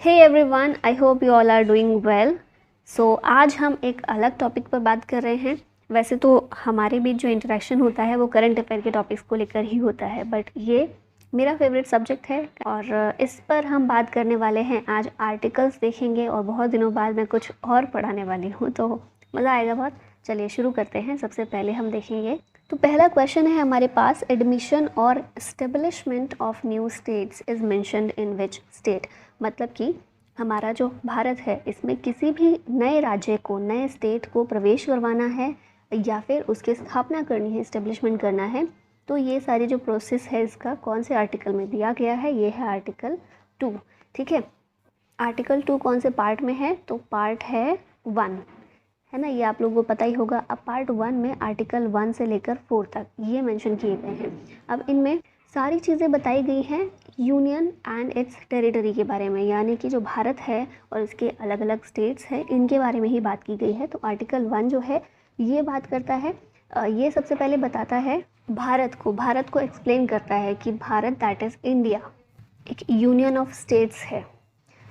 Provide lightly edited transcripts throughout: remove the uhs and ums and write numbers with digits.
Hey everyone, I hope you all are doing well. So आज हम एक अलग टॉपिक पर बात कर रहे हैं। वैसे तो हमारे बीच जो इंटरेक्शन होता है वो करंट अफेयर के टॉपिक्स को लेकर ही होता है, बट ये मेरा फेवरेट सब्जेक्ट है और इस पर हम बात करने वाले हैं। आज आर्टिकल्स देखेंगे और बहुत दिनों बाद मैं कुछ और पढ़ाने वाली हूँ, तो मज़ा आएगा बहुत। चलिए शुरू करते हैं। सबसे पहले हम देखेंगे, तो पहला क्वेश्चन है हमारे पास, एडमिशन और establishment of new states is mentioned in which state. मतलब कि हमारा जो भारत है इसमें किसी भी नए राज्य को, नए स्टेट को प्रवेश करवाना है या फिर उसकी स्थापना करनी है, इस्टेब्लिशमेंट करना है, तो ये सारी जो प्रोसेस है इसका कौन से आर्टिकल में दिया गया है? ये है आर्टिकल 2। ठीक है, आर्टिकल 2 कौन से पार्ट में है? तो पार्ट है 1, है ना, ये आप लोगों को पता ही होगा। अब पार्ट 1 में आर्टिकल 1 से लेकर 4 तक ये मेंशन किए गए हैं। अब इनमें सारी चीज़ें बताई गई हैं यूनियन एंड इट्स टेरिटरी के बारे में, यानी कि जो भारत है और इसके अलग अलग स्टेट्स हैं इनके बारे में ही बात की गई है। तो आर्टिकल 1 जो है ये बात करता है, ये सबसे पहले बताता है भारत को एक्सप्लेन करता है कि भारत दैट इज़ इंडिया एक यूनियन ऑफ स्टेट्स है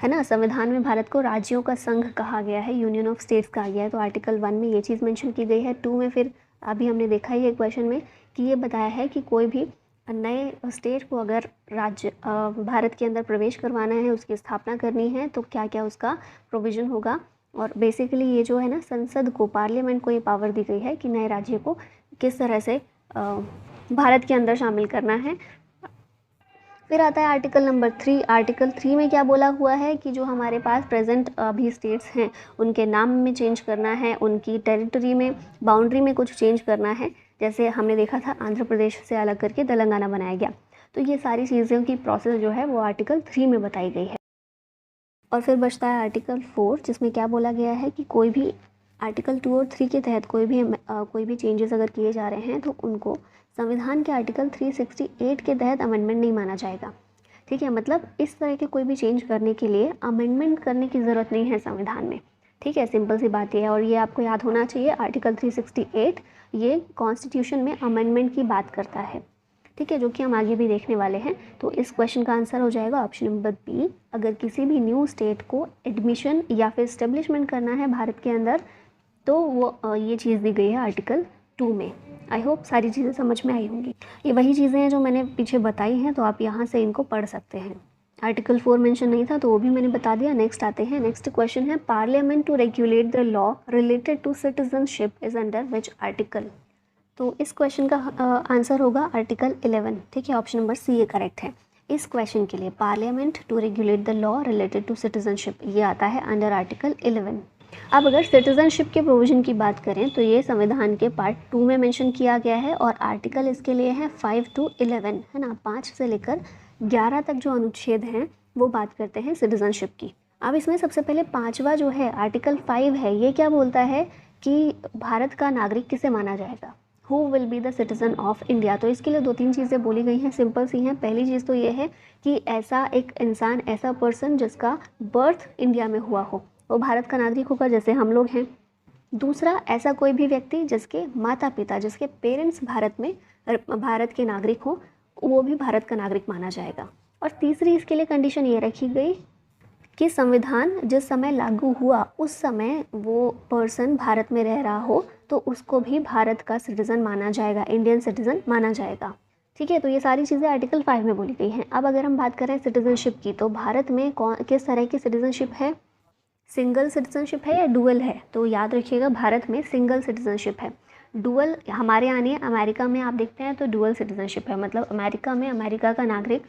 ना। संविधान में भारत को राज्यों का संघ कहा गया है, यूनियन ऑफ स्टेट्स कहा गया है। तो आर्टिकल 1 में ये चीज़ मेंशन की गई है। 2 में फिर अभी हमने देखा ही है क्वेश्चन में कि ये बताया है कि कोई भी नए स्टेट को अगर राज्य भारत के अंदर प्रवेश करवाना है, उसकी स्थापना करनी है, तो क्या क्या उसका प्रोविज़न होगा। और बेसिकली ये जो है ना, संसद को, पार्लियामेंट को ये पावर दी गई है कि नए राज्य को किस तरह से भारत के अंदर शामिल करना है। फिर आता है आर्टिकल नंबर 3। आर्टिकल 3 में क्या बोला हुआ है कि जो हमारे पास प्रेजेंट अभी स्टेट्स हैं उनके नाम में चेंज करना है, उनकी टेरिटरी में, बाउंड्री में कुछ चेंज करना है। जैसे हमने देखा था आंध्र प्रदेश से अलग करके तेलंगाना बनाया गया। तो ये सारी चीज़ों की प्रोसेस जो है वो आर्टिकल 3 में बताई गई है। और फिर बचता है आर्टिकल 4, जिसमें क्या बोला गया है कि कोई भी आर्टिकल 2 और 3 के तहत कोई भी चेंजेस अगर किए जा रहे हैं तो उनको संविधान के आर्टिकल 368 के तहत अमेंडमेंट नहीं माना जाएगा। ठीक है, मतलब इस तरह के कोई भी चेंज करने के लिए अमेंडमेंट करने की ज़रूरत नहीं है संविधान में। ठीक है, सिंपल सी बात ये है। और ये आपको याद होना चाहिए, आर्टिकल 368 ये कॉन्स्टिट्यूशन में अमेंडमेंट की बात करता है। ठीक है, जो कि हम आगे भी देखने वाले हैं। तो इस क्वेश्चन का आंसर हो जाएगा ऑप्शन नंबर बी। अगर किसी भी न्यू स्टेट को एडमिशन या फिर इस्टेब्लिशमेंट करना है भारत के अंदर, तो वो ये चीज़ दी गई है आर्टिकल 2 में। आई होप सारी चीज़ें समझ में आई होंगी। ये वही चीज़ें हैं जो मैंने पीछे बताई हैं, तो आप यहाँ से इनको पढ़ सकते हैं। आर्टिकल 4 मेंशन नहीं था तो वो भी मैंने बता दिया। नेक्स्ट आते हैं, नेक्स्ट क्वेश्चन है, parliament to regulate the law related to citizenship is under which article. तो इस क्वेश्चन का आंसर होगा आर्टिकल 11। ठीक है, ऑप्शन नंबर सी ये करेक्ट है। इस क्वेश्चन के लिए parliament to regulate the law related to citizenship ये आता है अंडर आर्टिकल 11। अब अगर सिटीजनशिप के प्रोविज़न की बात करें तो ये संविधान के पार्ट 2 में मेंशन किया गया है और आर्टिकल इसके लिए है 5 to 11, है ना। 5 से लेकर 11 तक जो अनुच्छेद हैं वो बात करते हैं सिटीजनशिप की। अब इसमें सबसे पहले 5वां जो है आर्टिकल 5 है, ये क्या बोलता है कि भारत का नागरिक किसे माना जाएगा, who will be the citizen of India. तो इसके लिए 2-3 चीज़ें बोली गई हैं, सिंपल सी हैं। पहली चीज़ तो ये है कि ऐसा एक इंसान, ऐसा पर्सन जिसका बर्थ इंडिया में हुआ हो, वो भारत का नागरिक होगा, जैसे हम लोग हैं। दूसरा, ऐसा कोई भी व्यक्ति जिसके माता पिता, जिसके पेरेंट्स भारत के नागरिक हो, वो भी भारत का नागरिक माना जाएगा। और तीसरी इसके लिए कंडीशन ये रखी गई कि संविधान जिस समय लागू हुआ उस समय वो पर्सन भारत में रह रहा हो तो उसको भी भारत का सिटीज़न माना जाएगा, इंडियन सिटीज़न माना जाएगा। ठीक है, तो ये सारी चीज़ें आर्टिकल 5 में बोली गई हैं। अब अगर हम बात करें सिटीज़नशिप की, तो भारत में किस तरह की सिटीज़नशिप है, सिंगल सिटीजनशिप है या डुअल है? तो याद रखिएगा, भारत में सिंगल सिटीजनशिप है। डुअल हमारे यहाँ नहीं है, अमेरिका में आप देखते हैं तो डुअल सिटीजनशिप है, मतलब अमेरिका में अमेरिका का नागरिक,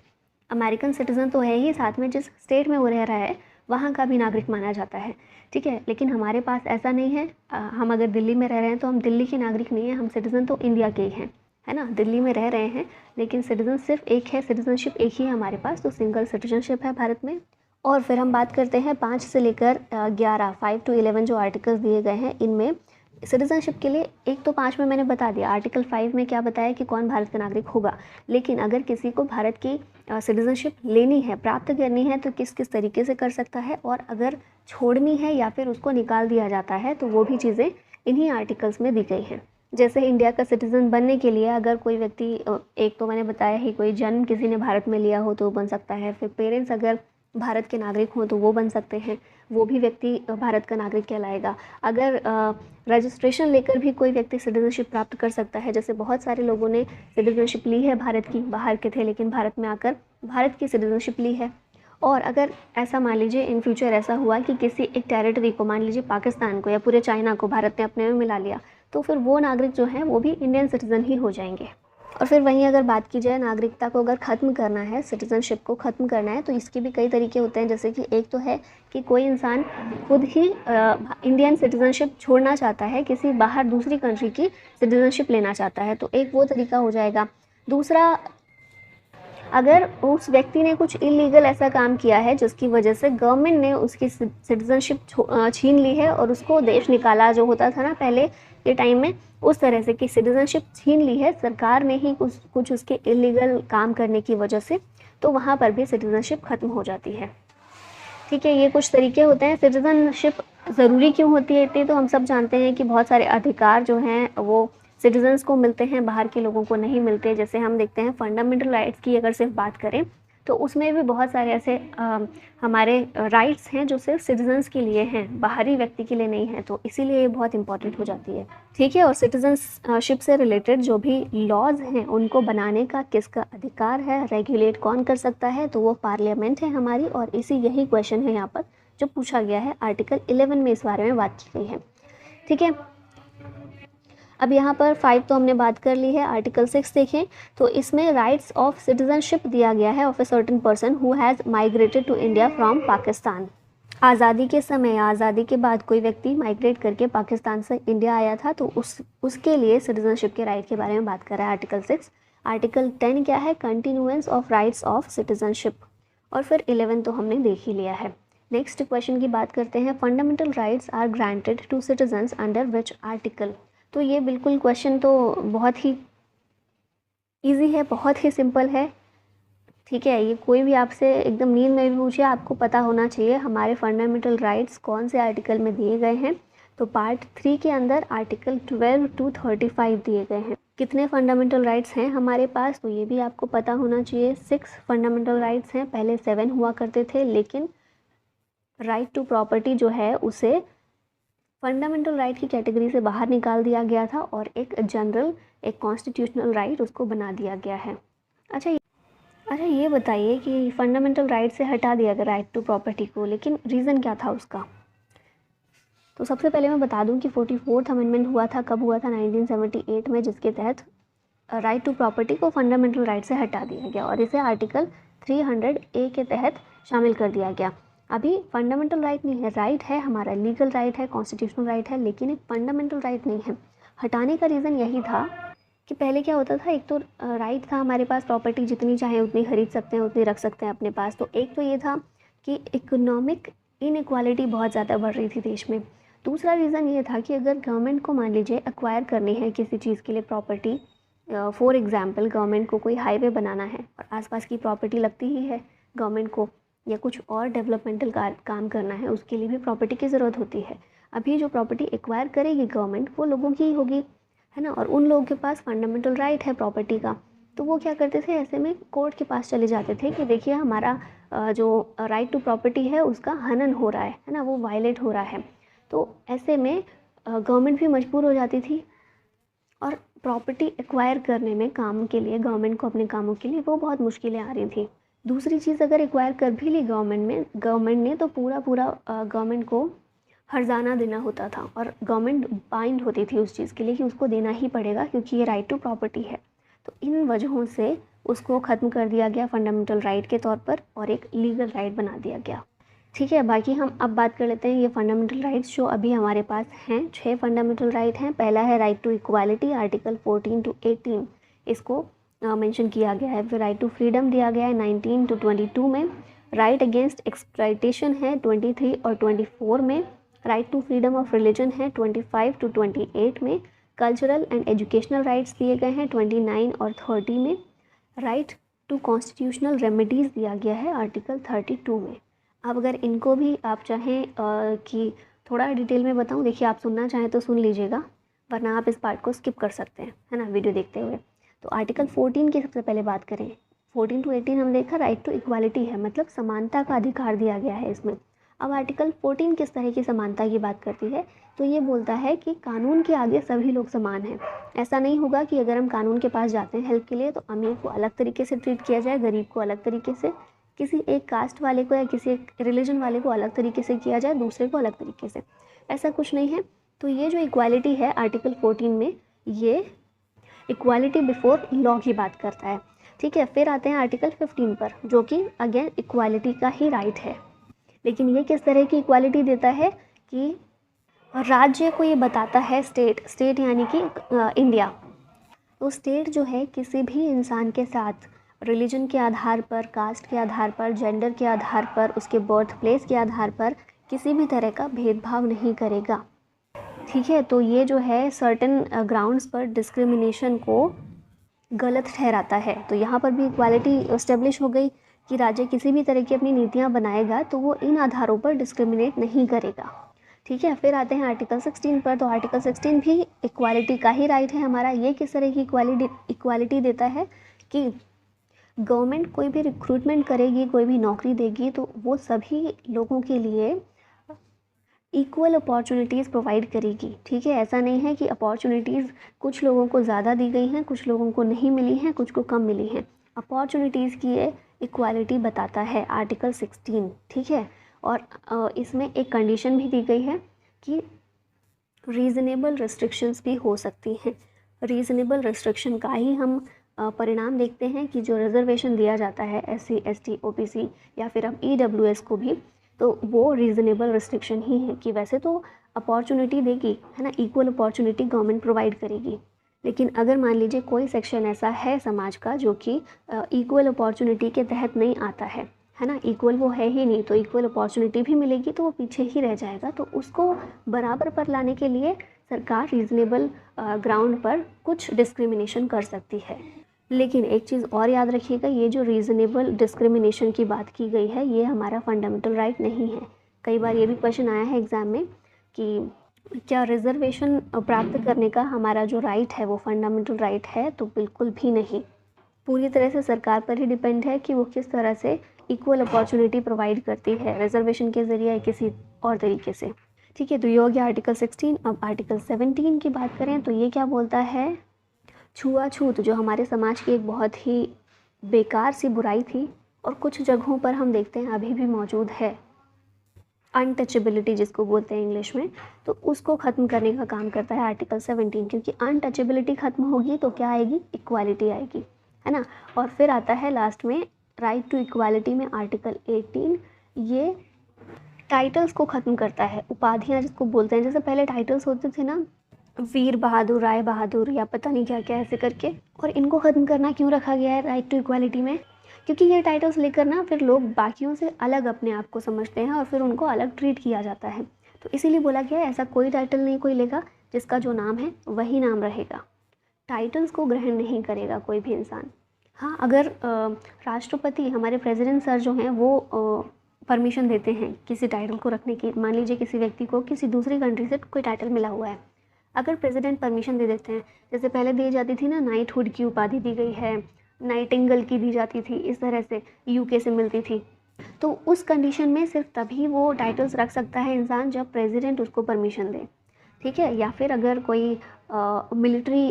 अमेरिकन सिटीज़न तो है ही, साथ में जिस स्टेट में वो रह रहा है वहाँ का भी नागरिक माना जाता है। ठीक है, लेकिन हमारे पास ऐसा नहीं है। हम अगर दिल्ली में रह रहे हैं तो हम दिल्ली के नागरिक नहीं हैं, हम सिटीज़न तो इंडिया के ही हैं, है ना। दिल्ली में रह रहे हैं लेकिन सिटीज़न सिर्फ एक है, सिटीज़नशिप एक ही है हमारे पास, तो सिंगल सिटीजनशिप है भारत में। और फिर हम बात करते हैं 5 से लेकर 11, 5 to 11 जो आर्टिकल्स दिए गए हैं, इनमें सिटीजनशिप के लिए एक तो 5 में मैंने बता दिया, आर्टिकल 5 में क्या बताया कि कौन भारत का नागरिक होगा। लेकिन अगर किसी को भारत की सिटीजनशिप लेनी है, प्राप्त करनी है, तो किस किस तरीके से कर सकता है, और अगर छोड़नी है या फिर उसको निकाल दिया जाता है तो वो भी चीज़ें इन्हीं आर्टिकल्स में दी गई हैं। जैसे इंडिया का सिटीज़न बनने के लिए अगर कोई व्यक्ति, एक तो मैंने बताया ही, कोई जन्म किसी ने भारत में लिया हो तो बन सकता है। फिर पेरेंट्स अगर भारत के नागरिक हों तो वो बन सकते हैं, वो भी व्यक्ति भारत का नागरिक कहलाएगा। अगर रजिस्ट्रेशन लेकर भी कोई व्यक्ति सिटीजनशिप प्राप्त कर सकता है, जैसे बहुत सारे लोगों ने सिटीजनशिप ली है भारत की, बाहर के थे लेकिन भारत में आकर भारत की सिटीजनशिप ली है। और अगर ऐसा मान लीजिए इन फ्यूचर ऐसा हुआ कि किसी एक टेरिटरी को, मान लीजिए पाकिस्तान को या पूरे चाइना को भारत ने अपने में मिला लिया, तो फिर वो नागरिक जो हैं वो भी इंडियन सिटीज़न ही हो जाएंगे। और फिर वहीं अगर बात की जाए नागरिकता को अगर ख़त्म करना है, सिटीज़नशिप को ख़त्म करना है, तो इसके भी कई तरीके होते हैं। जैसे कि एक तो है कि कोई इंसान खुद ही इंडियन सिटीज़नशिप छोड़ना चाहता है, किसी बाहर दूसरी कंट्री की सिटीज़नशिप लेना चाहता है, तो एक वो तरीका हो जाएगा। दूसरा, अगर उस व्यक्ति ने कुछ इलीगल ऐसा काम किया है जिसकी वजह से गवर्नमेंट ने उसकी सिटीजनशिप छीन ली है और उसको देश निकाला, जो होता था ना पहले के टाइम में, उस तरह से कि सिटीजनशिप छीन ली है सरकार ने ही कुछ उसके इलीगल काम करने की वजह से, तो वहाँ पर भी सिटीजनशिप ख़त्म हो जाती है। ठीक है, ये कुछ तरीके होते हैं। सिटीजनशिप ज़रूरी क्यों होती है इतनी, तो हम सब जानते हैं कि बहुत सारे अधिकार जो हैं वो सिटीजन्स को मिलते हैं, बाहर के लोगों को नहीं मिलते। जैसे हम देखते हैं फंडामेंटल राइट्स की अगर सिर्फ बात करें तो उसमें भी बहुत सारे ऐसे हमारे राइट्स हैं जो सिर्फ सिटीजन्स के लिए हैं, बाहरी व्यक्ति के लिए नहीं है, तो इसीलिए ये बहुत इंपॉर्टेंट हो जाती है। ठीक है, और सिटीजनशिप से रिलेटेड जो भी लॉज हैं उनको बनाने का किसका अधिकार है, रेगुलेट कौन कर सकता है, तो वो पार्लियामेंट है हमारी। और यही क्वेश्चन है यहाँ पर जो पूछा गया है, आर्टिकल 11 में इस बारे में बात की गई है। ठीक है, अब यहाँ पर 5 तो हमने बात कर ली है। आर्टिकल 6 देखें तो इसमें राइट्स ऑफ सिटीजनशिप दिया गया है of a certain person who has migrated to India from Pakistan. आज़ादी के समय, आज़ादी के बाद कोई व्यक्ति माइग्रेट करके पाकिस्तान से इंडिया आया था, तो उसके लिए सिटीजनशिप के राइट के बारे में बात कर रहा है आर्टिकल 6। आर्टिकल 10 क्या है, continuance of rights of citizenship. और फिर 11 तो हमने देख ही लिया है। नेक्स्ट क्वेश्चन की बात करते हैं, fundamental rights are granted to citizens under which article. तो ये बिल्कुल क्वेश्चन तो बहुत ही इजी है, बहुत ही सिंपल है। ठीक है, ये कोई भी आपसे एकदम नींद में भी पूछे आपको पता होना चाहिए हमारे फंडामेंटल राइट्स कौन से आर्टिकल में दिए गए हैं। तो पार्ट 3 के अंदर आर्टिकल 12 to 35 दिए गए हैं। कितने फंडामेंटल राइट्स हैं हमारे पास, तो ये भी आपको पता होना चाहिए। 6 फंडामेंटल राइट्स हैं, पहले 7 हुआ करते थे, लेकिन राइट टू प्रॉपर्टी जो है उसे फंडामेंटल राइट की कैटेगरी से बाहर निकाल दिया गया था और एक जनरल, एक कॉन्स्टिट्यूशनल राइट उसको बना दिया गया है। अच्छा, ये बताइए कि फंडामेंटल राइट से हटा दिया गया राइट टू प्रॉपर्टी को, लेकिन रीज़न क्या था उसका। तो सबसे पहले मैं बता दूं कि 44th अमेंडमेंट हुआ था, कब हुआ था, 1978 में, जिसके तहत राइट टू प्रॉपर्टी को फंडामेंटल राइट से हटा दिया गया और इसे आर्टिकल 300A के तहत शामिल कर दिया गया। अभी फंडामेंटल राइट नहीं है, राइट है हमारा, लीगल राइट है, कॉन्स्टिट्यूशनल राइट है, लेकिन एक फंडामेंटल राइट नहीं है। हटाने का रीज़न यही था कि पहले क्या होता था, एक तो राइट था हमारे पास, प्रॉपर्टी जितनी चाहे उतनी खरीद सकते हैं, उतनी रख सकते हैं अपने पास। तो एक तो ये था कि इकोनॉमिक इनइक्वालिटी बहुत ज़्यादा बढ़ रही थी देश में। दूसरा रीज़न ये था कि अगर गवर्नमेंट को मान लीजिए एक्वायर करनी है किसी चीज़ के लिए प्रॉपर्टी, फॉर एग्ज़ाम्पल गवर्नमेंट को कोई हाईवे बनाना है और आसपास की प्रॉपर्टी लगती ही है गवर्नमेंट को, या कुछ और डेवलपमेंटल काम करना है, उसके लिए भी प्रॉपर्टी की ज़रूरत होती है। अभी जो प्रॉपर्टी एक्वायर करेगी गवर्नमेंट वो लोगों की ही होगी, है ना, और उन लोगों के पास फंडामेंटल राइट है प्रॉपर्टी का। तो वो क्या करते थे, ऐसे में कोर्ट के पास चले जाते थे कि देखिए हमारा जो राइट टू प्रॉपर्टी है उसका हनन हो रहा है ना, वो वायलेट हो रहा है। तो ऐसे में गवर्नमेंट भी मजबूर हो जाती थी और प्रॉपर्टी एक्वायर करने में काम के लिए गवर्नमेंट को अपने कामों के लिए वो बहुत मुश्किलें आ रही थी। दूसरी चीज़, अगर एक्वायर कर भी ली गवर्नमेंट ने तो पूरा गवर्नमेंट को हर्जाना देना होता था और गवर्नमेंट बाइंड होती थी उस चीज़ के लिए कि उसको देना ही पड़ेगा क्योंकि ये राइट टू प्रॉपर्टी है। तो इन वजहों से उसको ख़त्म कर दिया गया फंडामेंटल राइट के तौर पर और एक लीगल राइट बना दिया गया। ठीक है, बाकी हम अब बात कर लेते हैं ये फंडामेंटल राइट्स जो अभी हमारे पास हैं। 6 फंडामेंटल राइट हैं। पहला है right to equality, article 14 to 18 इसको मेंशन किया गया है। फिर राइट टू फ्रीडम दिया गया है 19 to 22 में। राइट अगेंस्ट एक्सप्लॉयटेशन है 23 और 24 में। Right to freedom of religion है 25 to 28 में। कल्चरल एंड एजुकेशनल राइट्स दिए गए हैं 29 और 30 में। राइट टू कॉन्स्टिट्यूशनल रेमेडीज़ दिया गया है आर्टिकल 32 में। अब अगर इनको भी आप चाहें कि थोड़ा डिटेल में बताऊं, देखिए आप सुनना चाहें तो सुन लीजिएगा, वरना आप इस पार्ट को स्किप कर सकते हैं, है ना, वीडियो देखते हुए। तो आर्टिकल 14 की सबसे पहले बात करें, 14 to 18 हम देखा राइट टू इक्वालिटी है, मतलब समानता का अधिकार दिया गया है इसमें। अब आर्टिकल 14 किस तरह की समानता की बात करती है, तो ये बोलता है कि कानून के आगे सभी लोग समान हैं। ऐसा नहीं होगा कि अगर हम कानून के पास जाते हैं हेल्प के लिए तो अमीर को अलग तरीके से ट्रीट किया जाए, गरीब को अलग तरीके से, किसी एक कास्ट वाले को या किसी एक रिलीजन वाले को अलग तरीके से किया जाए, दूसरे को अलग तरीके से, ऐसा कुछ नहीं है। तो ये जो इक्वालिटी है आर्टिकल 14 में, ये इक्वालिटी बिफोर लॉ की बात करता है। ठीक है, फिर आते हैं आर्टिकल 15 पर, जो कि अगेन इक्वालिटी का ही राइट है। लेकिन ये किस तरह की इक्वालिटी देता है कि राज्य को ये बताता है, स्टेट यानी कि इंडिया, तो स्टेट जो है किसी भी इंसान के साथ रिलीजन के आधार पर, कास्ट के आधार पर, जेंडर के आधार पर, उसके बर्थ प्लेस के आधार पर किसी भी तरह का भेदभाव नहीं करेगा। ठीक है, तो ये जो है सर्टेन ग्राउंड्स पर डिस्क्रिमिनेशन को गलत ठहराता है। तो यहाँ पर भी इक्वालिटी एस्टेब्लिश हो गई कि राज्य किसी भी तरह की अपनी नीतियाँ बनाएगा तो वो इन आधारों पर डिस्क्रिमिनेट नहीं करेगा। ठीक है, फिर आते हैं आर्टिकल 16 पर। तो आर्टिकल 16 भी इक्वालिटी का ही राइट है हमारा। ये किस तरह की इक्वालिटी देता है कि गवर्नमेंट कोई भी रिक्रूटमेंट करेगी, कोई भी नौकरी देगी, तो वो सभी लोगों के लिए इक्वल अपॉर्चुनिटीज़ प्रोवाइड करेगी। ठीक है, ऐसा नहीं है कि अपॉर्चुनिटीज़ कुछ लोगों को ज़्यादा दी गई हैं, कुछ लोगों को नहीं मिली हैं, कुछ को कम मिली हैं। अपॉर्चुनिटीज़ की ये इक्वालिटी बताता है आर्टिकल 16। ठीक है, और इसमें एक कंडीशन भी दी गई है कि रीज़नेबल रिस्ट्रिक्शंस भी हो सकती हैं। रीज़नेबल रिस्ट्रिक्शन का ही हम परिणाम देखते हैं कि जो रिजर्वेशन दिया जाता है SC ST OBC या फिर अब EWS को भी, तो वो रीज़नेबल रिस्ट्रिक्शन ही है कि वैसे तो अपॉर्चुनिटी देगी, है ना, इक्वल अपॉर्चुनिटी गवर्नमेंट प्रोवाइड करेगी। लेकिन अगर मान लीजिए कोई सेक्शन ऐसा है समाज का जो कि इक्वल अपॉर्चुनिटी के तहत नहीं आता है ना, इक्वल वो है ही नहीं, तो इक्वल अपॉर्चुनिटी भी मिलेगी तो वो पीछे ही रह जाएगा। तो उसको बराबर पर लाने के लिए सरकार रीज़नेबल ग्राउंड पर कुछ डिस्क्रिमिनेशन कर सकती है। लेकिन एक चीज़ और याद रखिएगा, ये जो रीज़नेबल डिस्क्रिमिनेशन की बात की गई है ये हमारा फंडामेंटल राइट नहीं है। कई बार ये भी क्वेश्चन आया है एग्ज़ाम में कि क्या रिजर्वेशन प्राप्त करने का हमारा जो राइट है वो फंडामेंटल राइट है, तो बिल्कुल भी नहीं। पूरी तरह से सरकार पर ही डिपेंड है कि वो किस तरह से इक्वल अपॉर्चुनिटी प्रोवाइड करती है, रिजर्वेशन के ज़रिए या किसी और तरीके से। ठीक है, तो ये हो गया आर्टिकल 16। अब आर्टिकल 17 की बात करें तो ये क्या बोलता है, छुआछूत जो हमारे समाज की एक बहुत ही बेकार सी बुराई थी और कुछ जगहों पर हम देखते हैं अभी भी मौजूद है, अनटचेबिलिटी जिसको बोलते हैं इंग्लिश में, तो उसको ख़त्म करने का काम करता है आर्टिकल 17। क्योंकि अनटचेबिलिटी ख़त्म होगी तो क्या आएगी, इक्वालिटी आएगी, है ना। और फिर आता है लास्ट में राइट टू इक्वालिटी में आर्टिकल 18। ये टाइटल्स को ख़त्म करता है, उपाधियाँ जिसको बोलते हैं। जैसे पहले टाइटल्स होते थे ना, वीर बहादुर, राय बहादुर या पता नहीं क्या क्या ऐसे करके, और इनको ख़त्म करना क्यों रखा गया है राइट टू इक्वालिटी में, क्योंकि ये टाइटल्स लेकर ना फिर लोग बाकियों से अलग अपने आप को समझते हैं और फिर उनको अलग ट्रीट किया जाता है। तो इसीलिए बोला गया है ऐसा कोई टाइटल नहीं कोई लेगा, जिसका जो नाम है वही नाम रहेगा। टाइटल्स को ग्रहण नहीं करेगा कोई भी इंसान। हाँ, अगर राष्ट्रपति हमारे प्रेसिडेंट सर जो हैं वो परमिशन देते हैं किसी टाइटल को रखने की, मान लीजिए किसी व्यक्ति को किसी दूसरी कंट्री से कोई टाइटल मिला हुआ है, अगर प्रेसिडेंट परमिशन दे देते हैं, जैसे पहले दी जाती थी ना, नाइटहुड की उपाधि दी गई है, नाइटिंगेल की दी जाती थी, इस तरह से UK से मिलती थी, तो उस कंडीशन में सिर्फ तभी वो टाइटल्स रख सकता है इंसान जब प्रेसिडेंट उसको परमिशन दे। ठीक है, या फिर अगर कोई मिलिट्री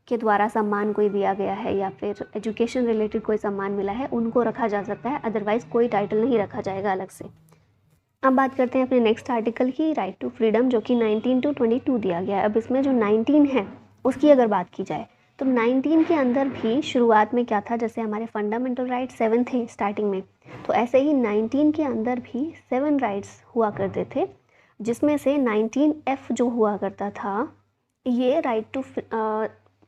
के द्वारा सम्मान कोई दिया गया है या फिर एजुकेशन रिलेटेड कोई सम्मान मिला है, उनको रखा जा सकता है, अदरवाइज़ कोई टाइटल नहीं रखा जाएगा अलग से। अब बात करते हैं अपने नेक्स्ट आर्टिकल की, राइट टू फ्रीडम, जो कि 19 to 22 दिया गया है। अब इसमें जो 19 है उसकी अगर बात की जाए तो 19 के अंदर भी शुरुआत में क्या था, जैसे हमारे फंडामेंटल राइट 7 थे स्टार्टिंग में, तो ऐसे ही 19 के अंदर भी 7 राइट्स हुआ करते थे, जिसमें से 19F जो हुआ करता था ये राइट टू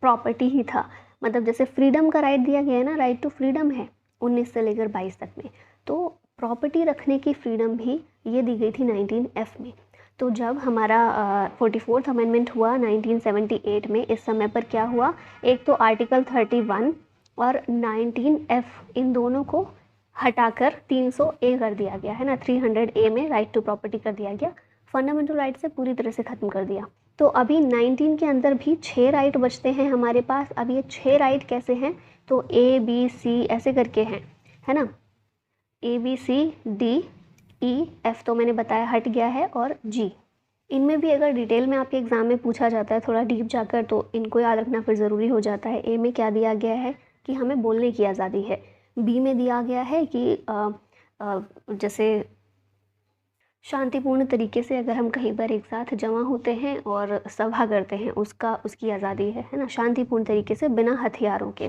प्रॉपर्टी ही था। मतलब जैसे फ्रीडम का राइट दिया गया है ना, राइट टू फ्रीडम है 19 से लेकर 22 तक में, तो प्रॉपर्टी रखने की फ्रीडम भी ये दी गई थी 19F में। तो जब हमारा 44th अमेंडमेंट हुआ 1978 में, इस समय पर क्या हुआ, एक तो आर्टिकल 31 और 19F इन दोनों को हटाकर 300A कर दिया गया है ना, 300A में राइट टू प्रॉपर्टी कर दिया गया, फंडामेंटल राइट से पूरी तरह से ख़त्म कर दिया। तो अभी 19 के अंदर भी 6 राइट बचते हैं हमारे पास। अब ये 6 राइट कैसे हैं तो ABC ऐसे करके हैं, है ना, ABCDEF तो मैंने बताया हट गया है, और G। इनमें भी अगर डिटेल में आपके एग्ज़ाम में पूछा जाता है थोड़ा डीप जाकर, तो इनको याद रखना फिर ज़रूरी हो जाता है। ए में क्या दिया गया है कि हमें बोलने की आज़ादी है। बी में दिया गया है कि जैसे शांतिपूर्ण तरीके से अगर हम कहीं पर एक साथ जमा होते हैं और सभा करते हैं, उसकी आज़ादी है ना, शांतिपूर्ण तरीके से बिना हथियारों के।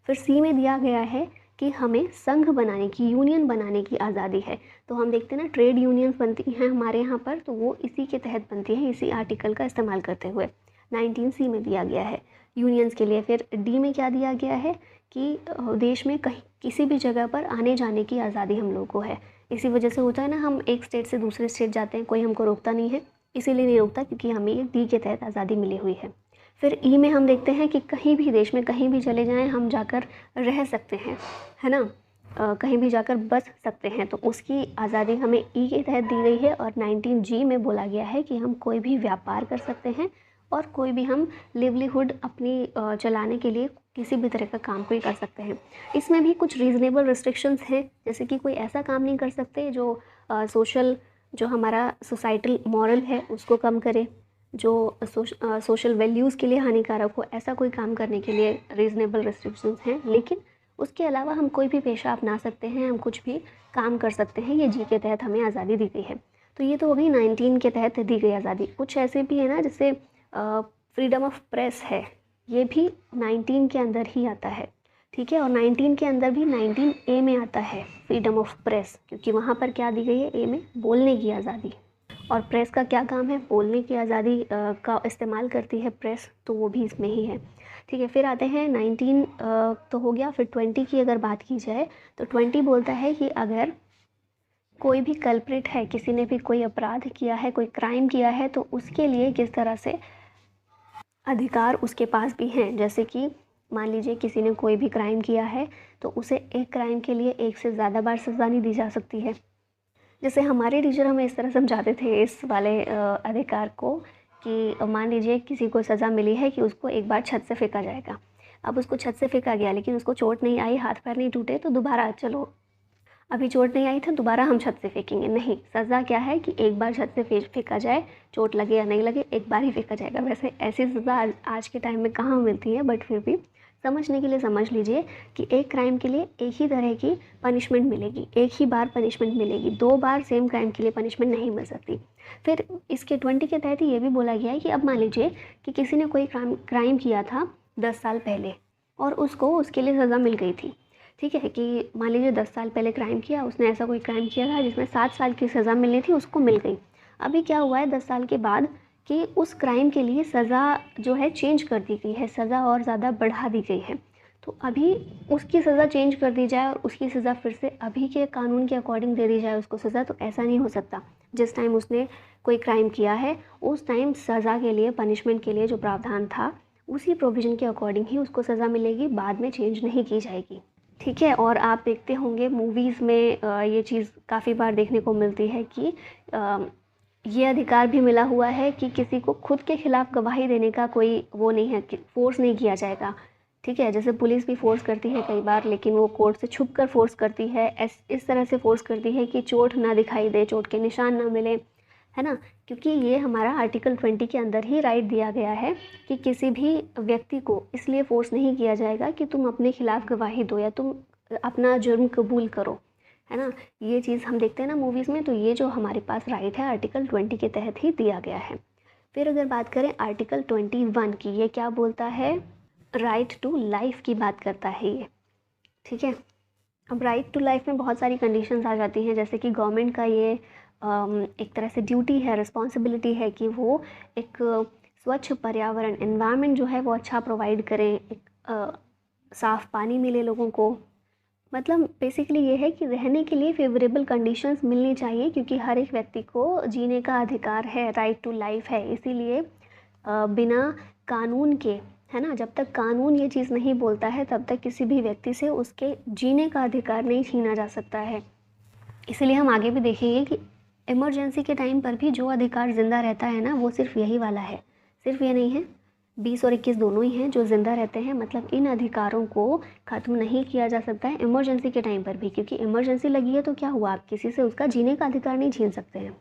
फिर सी में दिया गया है कि हमें संघ बनाने की, यूनियन बनाने की आज़ादी है। तो हम देखते हैं ना ट्रेड यूनियंस बनती हैं हमारे यहाँ पर, तो वो इसी के तहत बनती है, इसी आर्टिकल का इस्तेमाल करते हुए। 19C में दिया गया है यूनियंस के लिए। फिर डी में क्या दिया गया है कि देश में कहीं किसी भी जगह पर आने जाने की आज़ादी हम लोगों को है। इसी वजह से होता है ना, हम एक स्टेट से दूसरे स्टेट जाते हैं, कोई हमको रोकता नहीं है, इसीलिए नहीं रोकता क्योंकि हमें ये डी के तहत आज़ादी मिली हुई है। फिर ई में हम देखते हैं कि कहीं भी देश में कहीं भी चले जाएं हम जाकर रह सकते हैं, है ना, कहीं भी जाकर बच सकते हैं, तो उसकी आज़ादी हमें ई के तहत दी गई है। और 19G में बोला गया है कि हम कोई भी व्यापार कर सकते हैं और कोई भी हम लिवलीहुड अपनी चलाने के लिए किसी भी तरह का काम कोई कर सकते हैं। इसमें भी कुछ रीज़नेबल रिस्ट्रिक्शंस हैं, जैसे कि कोई ऐसा काम नहीं कर सकते जो जो हमारा सोसाइटल मॉरल है उसको कम करे, जो सोशल वैल्यूज़ के लिए हानिकारक हो, ऐसा कोई काम करने के लिए रीज़नेबल रिस्ट्रिक्शंस हैं। लेकिन उसके अलावा हम कोई भी पेशा अपना सकते हैं, हम कुछ भी काम कर सकते हैं, ये जी के तहत हमें आज़ादी दी गई है। तो ये तो हो गई 19 के तहत दी गई आज़ादी। कुछ ऐसे भी है ना, जैसे फ्रीडम ऑफ प्रेस है, ये भी 19 के अंदर ही आता है, ठीक है। और 19 के अंदर भी 19A में आता है फ्रीडम ऑफ प्रेस, क्योंकि वहाँ पर क्या दी गई है, ए में बोलने की आज़ादी। और प्रेस का क्या काम है, बोलने की आज़ादी का इस्तेमाल करती है प्रेस, तो वो भी इसमें ही है, ठीक है। फिर आते हैं 19 तो हो गया। फिर 20 की अगर बात की जाए तो 20 बोलता है कि अगर कोई भी कल्प्रिट है, किसी ने भी कोई अपराध किया है, कोई क्राइम किया है, तो उसके लिए किस तरह से अधिकार उसके पास भी हैं। जैसे कि मान लीजिए किसी ने कोई भी क्राइम किया है, तो उसे एक क्राइम के लिए एक से ज़्यादा बार सज़ा नहीं दी जा सकती है। जैसे हमारे टीचर हमें इस तरह समझाते थे इस वाले अधिकार को, कि मान लीजिए किसी को सज़ा मिली है कि उसको एक बार छत से फेंका जाएगा। अब उसको छत से फेंका गया, लेकिन उसको चोट नहीं आई, हाथ पैर नहीं टूटे, तो दोबारा चलो अभी चोट नहीं आई तो दोबारा हम छत से फेंकेंगे, नहीं। सज़ा क्या है कि एक बार छत से फेंका जाए, चोट लगे या नहीं लगे, एक बार ही फेंका जाएगा। वैसे ऐसी सज़ा आज के टाइम में कहाँ मिलती है, बट फिर भी समझने के लिए समझ लीजिए कि एक क्राइम के लिए एक ही तरह की पनिशमेंट मिलेगी, एक ही बार पनिशमेंट मिलेगी, 2 बार सेम क्राइम के लिए पनिशमेंट नहीं मिल सकती। फिर इसके 20 के तहत ये भी बोला गया है कि अब मान लीजिए कि किसी ने कोई क्राइम किया था 10 साल पहले और उसको उसके लिए सज़ा मिल गई थी, ठीक है। कि मान लीजिए 10 साल पहले क्राइम किया, उसने ऐसा कोई क्राइम किया था जिसमें 7 साल की सज़ा मिलनी थी, उसको मिल गई। अभी क्या हुआ है 10 साल के बाद कि उस क्राइम के लिए सज़ा जो है चेंज कर दी गई है, सज़ा और ज़्यादा बढ़ा दी गई है। तो अभी उसकी सज़ा चेंज कर दी जाए और उसकी सज़ा फिर से अभी के कानून के अकॉर्डिंग दे दी जाए उसको सज़ा, तो ऐसा नहीं हो सकता। जिस टाइम उसने कोई क्राइम किया है उस टाइम सज़ा के लिए, पनिशमेंट के लिए जो प्रावधान था, उसी प्रोविज़न के अकॉर्डिंग ही उसको सज़ा मिलेगी, बाद में चेंज नहीं की जाएगी, ठीक है। और आप देखते होंगे मूवीज़ में ये चीज़ काफ़ी बार देखने को मिलती है कि ये अधिकार भी मिला हुआ है कि किसी को खुद के खिलाफ़ गवाही देने का कोई वो नहीं है, कि फोर्स नहीं किया जाएगा, ठीक है। जैसे पुलिस भी फोर्स करती है कई बार, लेकिन वो कोर्ट से छुप कर फोर्स करती है, इस तरह से फोर्स करती है कि चोट ना दिखाई दे, चोट के निशान ना मिले, है ना। क्योंकि ये हमारा आर्टिकल 20 के अंदर ही राइट दिया गया है कि किसी भी व्यक्ति को इसलिए फोर्स नहीं किया जाएगा कि तुम अपने खिलाफ़ गवाही दो या तुम अपना जुर्म कबूल करो, है ना। ये चीज़ हम देखते हैं ना मूवीज़ में, तो ये जो हमारे पास राइट है आर्टिकल 20 के तहत ही दिया गया है। फिर अगर बात करें आर्टिकल 21 की, ये क्या बोलता है, राइट टू लाइफ की बात करता है ये, ठीक है। अब राइट टू लाइफ में बहुत सारी कंडीशंस आ जाती हैं, जैसे कि गवर्नमेंट का ये एक तरह से ड्यूटी है, रिस्पॉन्सिबिलिटी है कि वो एक स्वच्छ पर्यावरण, एनवायरनमेंट जो है वो अच्छा प्रोवाइड करें, एक साफ़ पानी मिले लोगों को। मतलब बेसिकली ये है कि रहने के लिए फेवरेबल कंडीशंस मिलनी चाहिए, क्योंकि हर एक व्यक्ति को जीने का अधिकार है, राइट टू लाइफ है। इसीलिए बिना कानून के, है ना, जब तक कानून ये चीज़ नहीं बोलता है तब तक किसी भी व्यक्ति से उसके जीने का अधिकार नहीं छीना जा सकता है। इसलिए हम आगे भी देखेंगे कि इमरजेंसी के टाइम पर भी जो अधिकार ज़िंदा रहता है ना, वो सिर्फ यही वाला है। सिर्फ ये नहीं है, 20 और 21 दोनों ही हैं जो ज़िंदा रहते हैं, मतलब इन अधिकारों को ख़त्म नहीं किया जा सकता है इमरजेंसी के टाइम पर भी, क्योंकि इमरजेंसी लगी है तो क्या हुआ, आप किसी से उसका जीने का अधिकार नहीं छीन सकते हैं,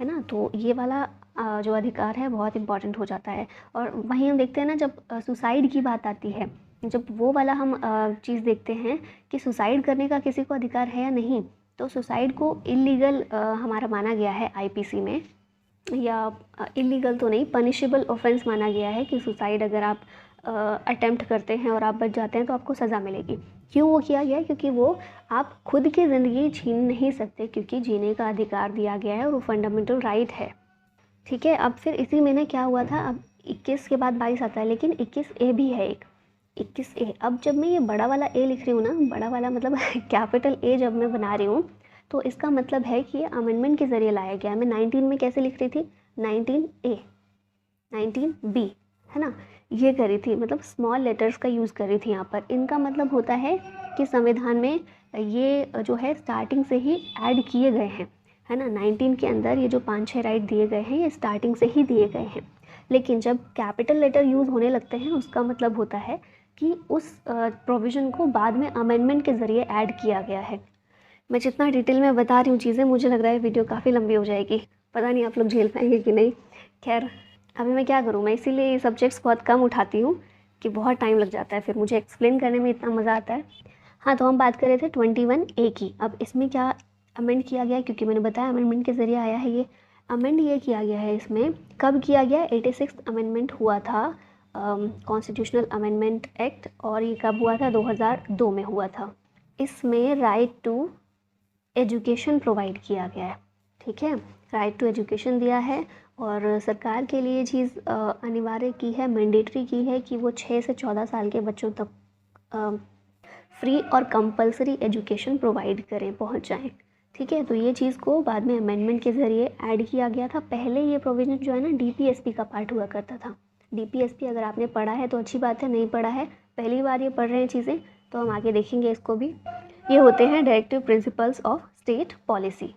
है ना। तो ये वाला जो अधिकार है बहुत इंपॉर्टेंट हो जाता है। और वहीं हम देखते हैं ना, जब सुसाइड की बात आती है, जब वो वाला हम चीज़ देखते हैं कि सुसाइड करने का किसी को अधिकार है या नहीं, तो सुसाइड को इलीगल हमारा माना गया है आईपीसी में, या इलीगल तो नहीं, पनिशेबल ऑफेंस माना गया है कि सुसाइड अगर आप अटेम्प्ट करते हैं और आप बच जाते हैं तो आपको सज़ा मिलेगी। क्यों वो किया गया है? क्योंकि वो आप खुद की ज़िंदगी छीन नहीं सकते, क्योंकि जीने का अधिकार दिया गया है और वो फंडामेंटल राइट है। ठीक है, अब फिर इसी महीने क्या हुआ था, अब 21 के बाद 22 आता है, लेकिन 21A भी है एक, 21A। अब जब मैं ये बड़ा वाला ए लिख रही हूँ ना, बड़ा वाला मतलब कैपिटल ए जब मैं बना रही हूँ, तो इसका मतलब है कि ये अमेंडमेंट के ज़रिए लाया गया है। मैं 19 में कैसे लिख रही थी, 19A, 19B, है ना, ये करी थी, मतलब स्मॉल लेटर्स का यूज़ कर रही थी यहाँ पर। इनका मतलब होता है कि संविधान में ये जो है स्टार्टिंग से ही ऐड किए गए हैं, है ना। 19 के अंदर ये जो 5-6 राइट दिए गए हैं ये स्टार्टिंग से ही दिए गए हैं, लेकिन जब कैपिटल लेटर यूज़ होने लगते हैं उसका मतलब होता है कि उस प्रोविज़न को बाद में अमेंडमेंट के ज़रिए ऐड किया गया है। मैं जितना डिटेल में बता रही हूँ चीज़ें, मुझे लग रहा है वीडियो काफ़ी लंबी हो जाएगी, पता नहीं आप लोग झेल पाएंगे कि नहीं। खैर, अभी मैं क्या करूँ, मैं इसीलिए ये सब्जेक्ट्स बहुत कम उठाती हूँ कि बहुत टाइम लग जाता है, फिर मुझे एक्सप्लेन करने में इतना मज़ा आता है। हाँ, तो हम बात कर रहे थे 21A की। अब इसमें क्या अमेंड किया गया है, क्योंकि मैंने बताया अमेंडमेंट के ज़रिए आया है ये। अमेंड ये किया गया है इसमें, कब किया गया, 86 अमेंडमेंट हुआ था, कॉन्स्टिट्यूशनल अमेंडमेंट एक्ट, और ये कब हुआ था, 2002 में हुआ था। इसमें राइट टू एजुकेशन प्रोवाइड किया गया है, ठीक है, राइट टू एजुकेशन दिया है, और सरकार के लिए चीज़ अनिवार्य की है, मैंडेटरी की है कि वो 6 से 14 साल के बच्चों तक फ्री और कंपलसरी एजुकेशन प्रोवाइड करें, पहुंच जाएं। ठीक है, तो ये चीज़ को बाद में अमेंडमेंट के ज़रिए ऐड किया गया था। पहले ये प्रोविज़न जो है ना डीपीएसपी का पार्ट हुआ करता था। डीपीएसपी अगर आपने पढ़ा है तो अच्छी बात है, नहीं पढ़ा है, पहली बार ये पढ़ रहे हैं चीज़ें, तो हम आगे देखेंगे इसको भी। ये होते हैं directive principles of state policy.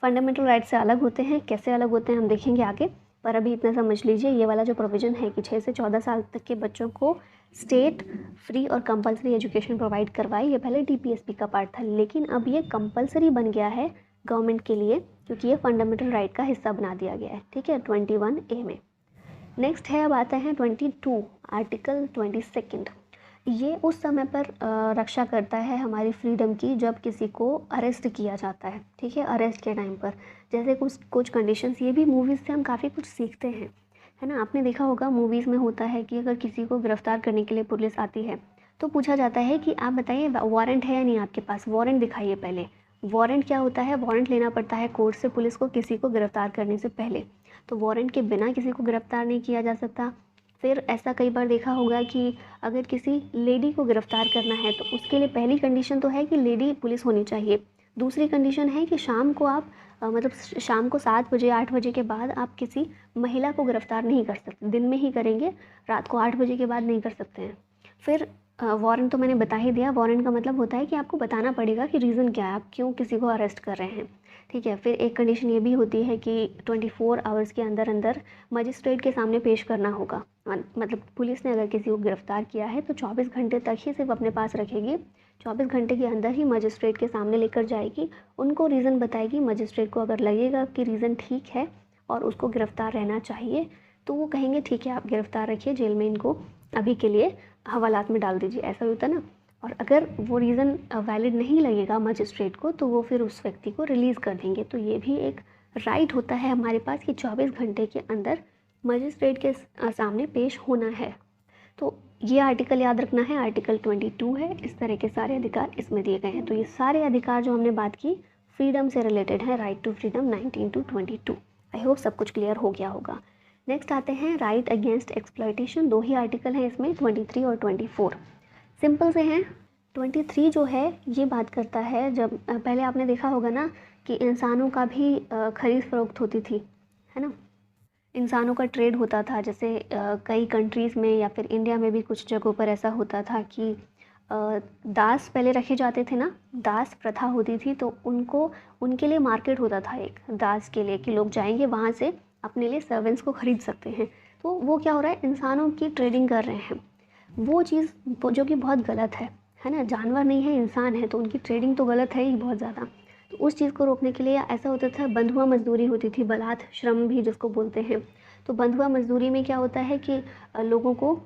Fundamental right से अलग होते हैं, कैसे अलग होते हैं हम देखेंगे आगे, पर अभी इतना समझ लीजिए, ये वाला जो प्रोविज़न है कि 6 से 14 साल तक के बच्चों को स्टेट फ्री और कंपलसरी एजुकेशन प्रोवाइड करवाए, ये पहले डीपीएसपी का पार्ट था, लेकिन अब ये कंपलसरी बन गया है गवर्नमेंट के लिए, क्योंकि ये फंडामेंटल राइट का हिस्सा बना दिया गया है। ठीक है, 21A में। नेक्स्ट है, अब आते हैं 22, आर्टिकल 22। ये उस समय पर रक्षा करता है हमारी फ्रीडम की जब किसी को अरेस्ट किया जाता है। ठीक है, अरेस्ट के टाइम पर जैसे कुछ कंडीशंस, ये भी मूवीज़ से हम काफ़ी कुछ सीखते हैं, है ना। आपने देखा होगा मूवीज़ में होता है कि अगर किसी को गिरफ्तार करने के लिए पुलिस आती है तो पूछा जाता है कि आप बताइए वारंट है या नहीं आपके पास, वारंट दिखाइए पहले। वारंट क्या होता है, वारंट लेना पड़ता है कोर्ट से पुलिस को किसी को गिरफ्तार करने से पहले, तो वारंट के बिना किसी को गिरफ्तार नहीं किया जा सकता। फिर ऐसा कई बार देखा होगा कि अगर किसी लेडी को गिरफ्तार करना है तो उसके लिए पहली कंडीशन तो है कि लेडी पुलिस होनी चाहिए, दूसरी कंडीशन है कि शाम को आप मतलब शाम को 7 बजे 8 बजे के बाद आप किसी महिला को गिरफ्तार नहीं कर सकते, दिन में ही करेंगे, रात को 8 बजे के बाद नहीं कर सकते हैं। फिर वारंट तो मैंने बता ही दिया, वारंट का मतलब होता है कि आपको बताना पड़ेगा कि रीज़न क्या है, आप क्यों किसी को अरेस्ट कर रहे हैं। ठीक है, फिर एक कंडीशन ये भी होती है कि 24 आवर्स के अंदर अंदर मजिस्ट्रेट के सामने पेश करना होगा। मतलब पुलिस ने अगर किसी को गिरफ्तार किया है तो 24 घंटे तक ही सिर्फ अपने पास रखेगी, 24 घंटे के अंदर ही मजिस्ट्रेट के सामने लेकर जाएगी, उनको रीज़न बताएगी। मजिस्ट्रेट को अगर लगेगा कि रीज़न ठीक है और उसको गिरफ्तार रहना चाहिए तो वो कहेंगे ठीक है आप गिरफ्तार रखिए, जेल में इनको अभी के लिए हवालात में डाल दीजिए, ऐसा होता है ना। और अगर वो रीज़न वैलिड नहीं लगेगा मजिस्ट्रेट को तो वो फिर उस व्यक्ति को रिलीज़ कर देंगे। तो ये भी एक राइट होता है हमारे पास कि 24 घंटे के अंदर मजिस्ट्रेट के सामने पेश होना है। तो ये आर्टिकल याद रखना है, आर्टिकल 22 है, इस तरह के सारे अधिकार इसमें दिए गए हैं। तो ये सारे अधिकार जो हमने बात की फ्रीडम से रिलेटेड है, right to freedom 19 to 22। I hope सब कुछ क्लियर हो गया होगा। नेक्स्ट आते हैं राइट अगेंस्ट एक्सप्लॉयटेशन, 2 ही आर्टिकल हैं इसमें, 23 और 24। सिंपल से हैं। 23 जो है ये बात करता है, जब पहले आपने देखा होगा ना कि इंसानों का भी खरीद फरोख्त होती थी, है ना, इंसानों का ट्रेड होता था। जैसे कई कंट्रीज़ में या फिर इंडिया में भी कुछ जगहों पर ऐसा होता था कि दास पहले रखे जाते थे ना, दास प्रथा होती थी, तो उनको उनके लिए मार्केट होता था एक दास के लिए कि लोग जाएंगे वहाँ से अपने लिए सर्वेंट्स को ख़रीद सकते हैं। तो वो क्या हो रहा है, इंसानों की ट्रेडिंग कर रहे हैं, वो चीज़ जो कि बहुत गलत है ना। जानवर नहीं है, इंसान है, तो उनकी ट्रेडिंग तो गलत है ही बहुत ज़्यादा। तो उस चीज़ को रोकने के लिए ऐसा होता था, बंधुआ मजदूरी होती थी, बलात् श्रम भी जिसको बोलते हैं। तो बंधुआ मजदूरी में क्या होता है कि लोगों को,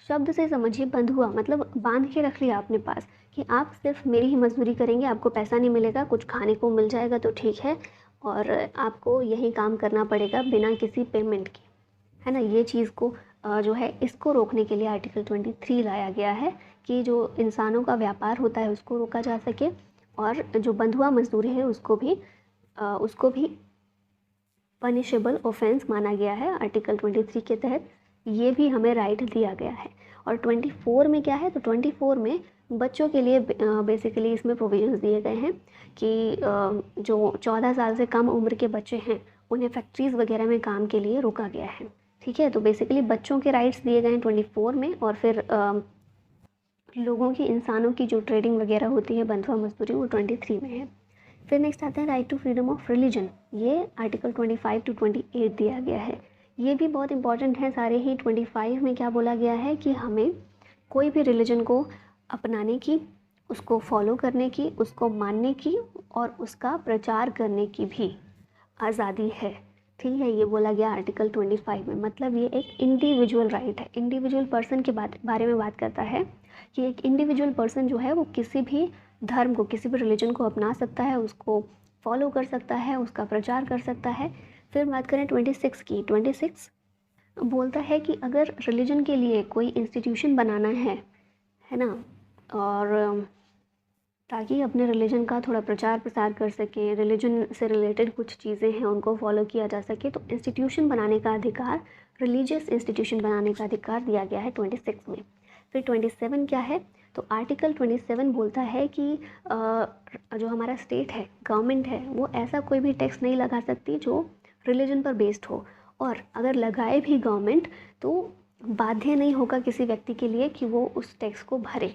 शब्द से समझिए, बंधुआ मतलब बांध के रख लिया अपने पास कि आप सिर्फ मेरी ही मजदूरी करेंगे, आपको पैसा नहीं मिलेगा, कुछ खाने को मिल जाएगा तो ठीक है, और आपको यही काम करना पड़ेगा बिना किसी पेमेंट के, है ना। ये चीज़ को जो है इसको रोकने के लिए आर्टिकल 23 लाया गया है कि जो इंसानों का व्यापार होता है उसको रोका जा सके, और जो बंधुआ मजदूरी है उसको भी पनिशेबल ऑफेंस माना गया है आर्टिकल 23 के तहत। ये भी हमें राइट दिया गया है। और 24 में क्या है, तो 24 में बच्चों के लिए बेसिकली इसमें प्रोविजंस दिए गए हैं कि जो 14 साल से कम उम्र के बच्चे हैं उन्हें फैक्ट्रीज़ वगैरह में काम के लिए रोका गया है। ठीक है, तो बेसिकली बच्चों के राइट्स दिए गए हैं 24 में, और फिर लोगों की, इंसानों की जो ट्रेडिंग वगैरह होती है, बंधुआ मजदूरी, वो 23 में है। फिर नेक्स्ट आता है right to freedom of religion. ये आर्टिकल 25 टू 28 दिया गया है। ये भी बहुत इंपॉर्टेंट है सारे ही। 25 में क्या बोला गया है कि हमें कोई भी रिलीजन को अपनाने की, उसको फॉलो करने की, उसको मानने की और उसका प्रचार करने की भी आज़ादी है। ठीक है, ये बोला गया आर्टिकल 25 में। मतलब ये एक इंडिविजुअल राइट है, इंडिविजुअल पर्सन के बारे में बात करता है कि एक इंडिविजुअल पर्सन जो है वो किसी भी धर्म को, किसी भी रिलीजन को अपना सकता है, उसको फॉलो कर सकता है, उसका प्रचार कर सकता है। फिर बात करें 26 की, 26 बोलता है कि अगर रिलीजन के लिए कोई इंस्टीट्यूशन बनाना है ना, और ताकि अपने रिलीजन का थोड़ा प्रचार प्रसार कर सकें, रिलीजन से रिलेटेड कुछ चीज़ें हैं उनको फॉलो किया जा सके, तो इंस्टीट्यूशन बनाने का अधिकार, रिलीजियस इंस्टीट्यूशन बनाने का अधिकार दिया गया है 26 में। फिर 27 क्या है, तो आर्टिकल 27 बोलता है कि जो हमारा स्टेट है, गवर्नमेंट है, वो ऐसा कोई भी टैक्स नहीं लगा सकती जो रिलीजन पर बेस्ड हो, और अगर लगाए भी गवर्नमेंट तो बाध्य नहीं होगा किसी व्यक्ति के लिए कि वो उस टैक्स को भरे।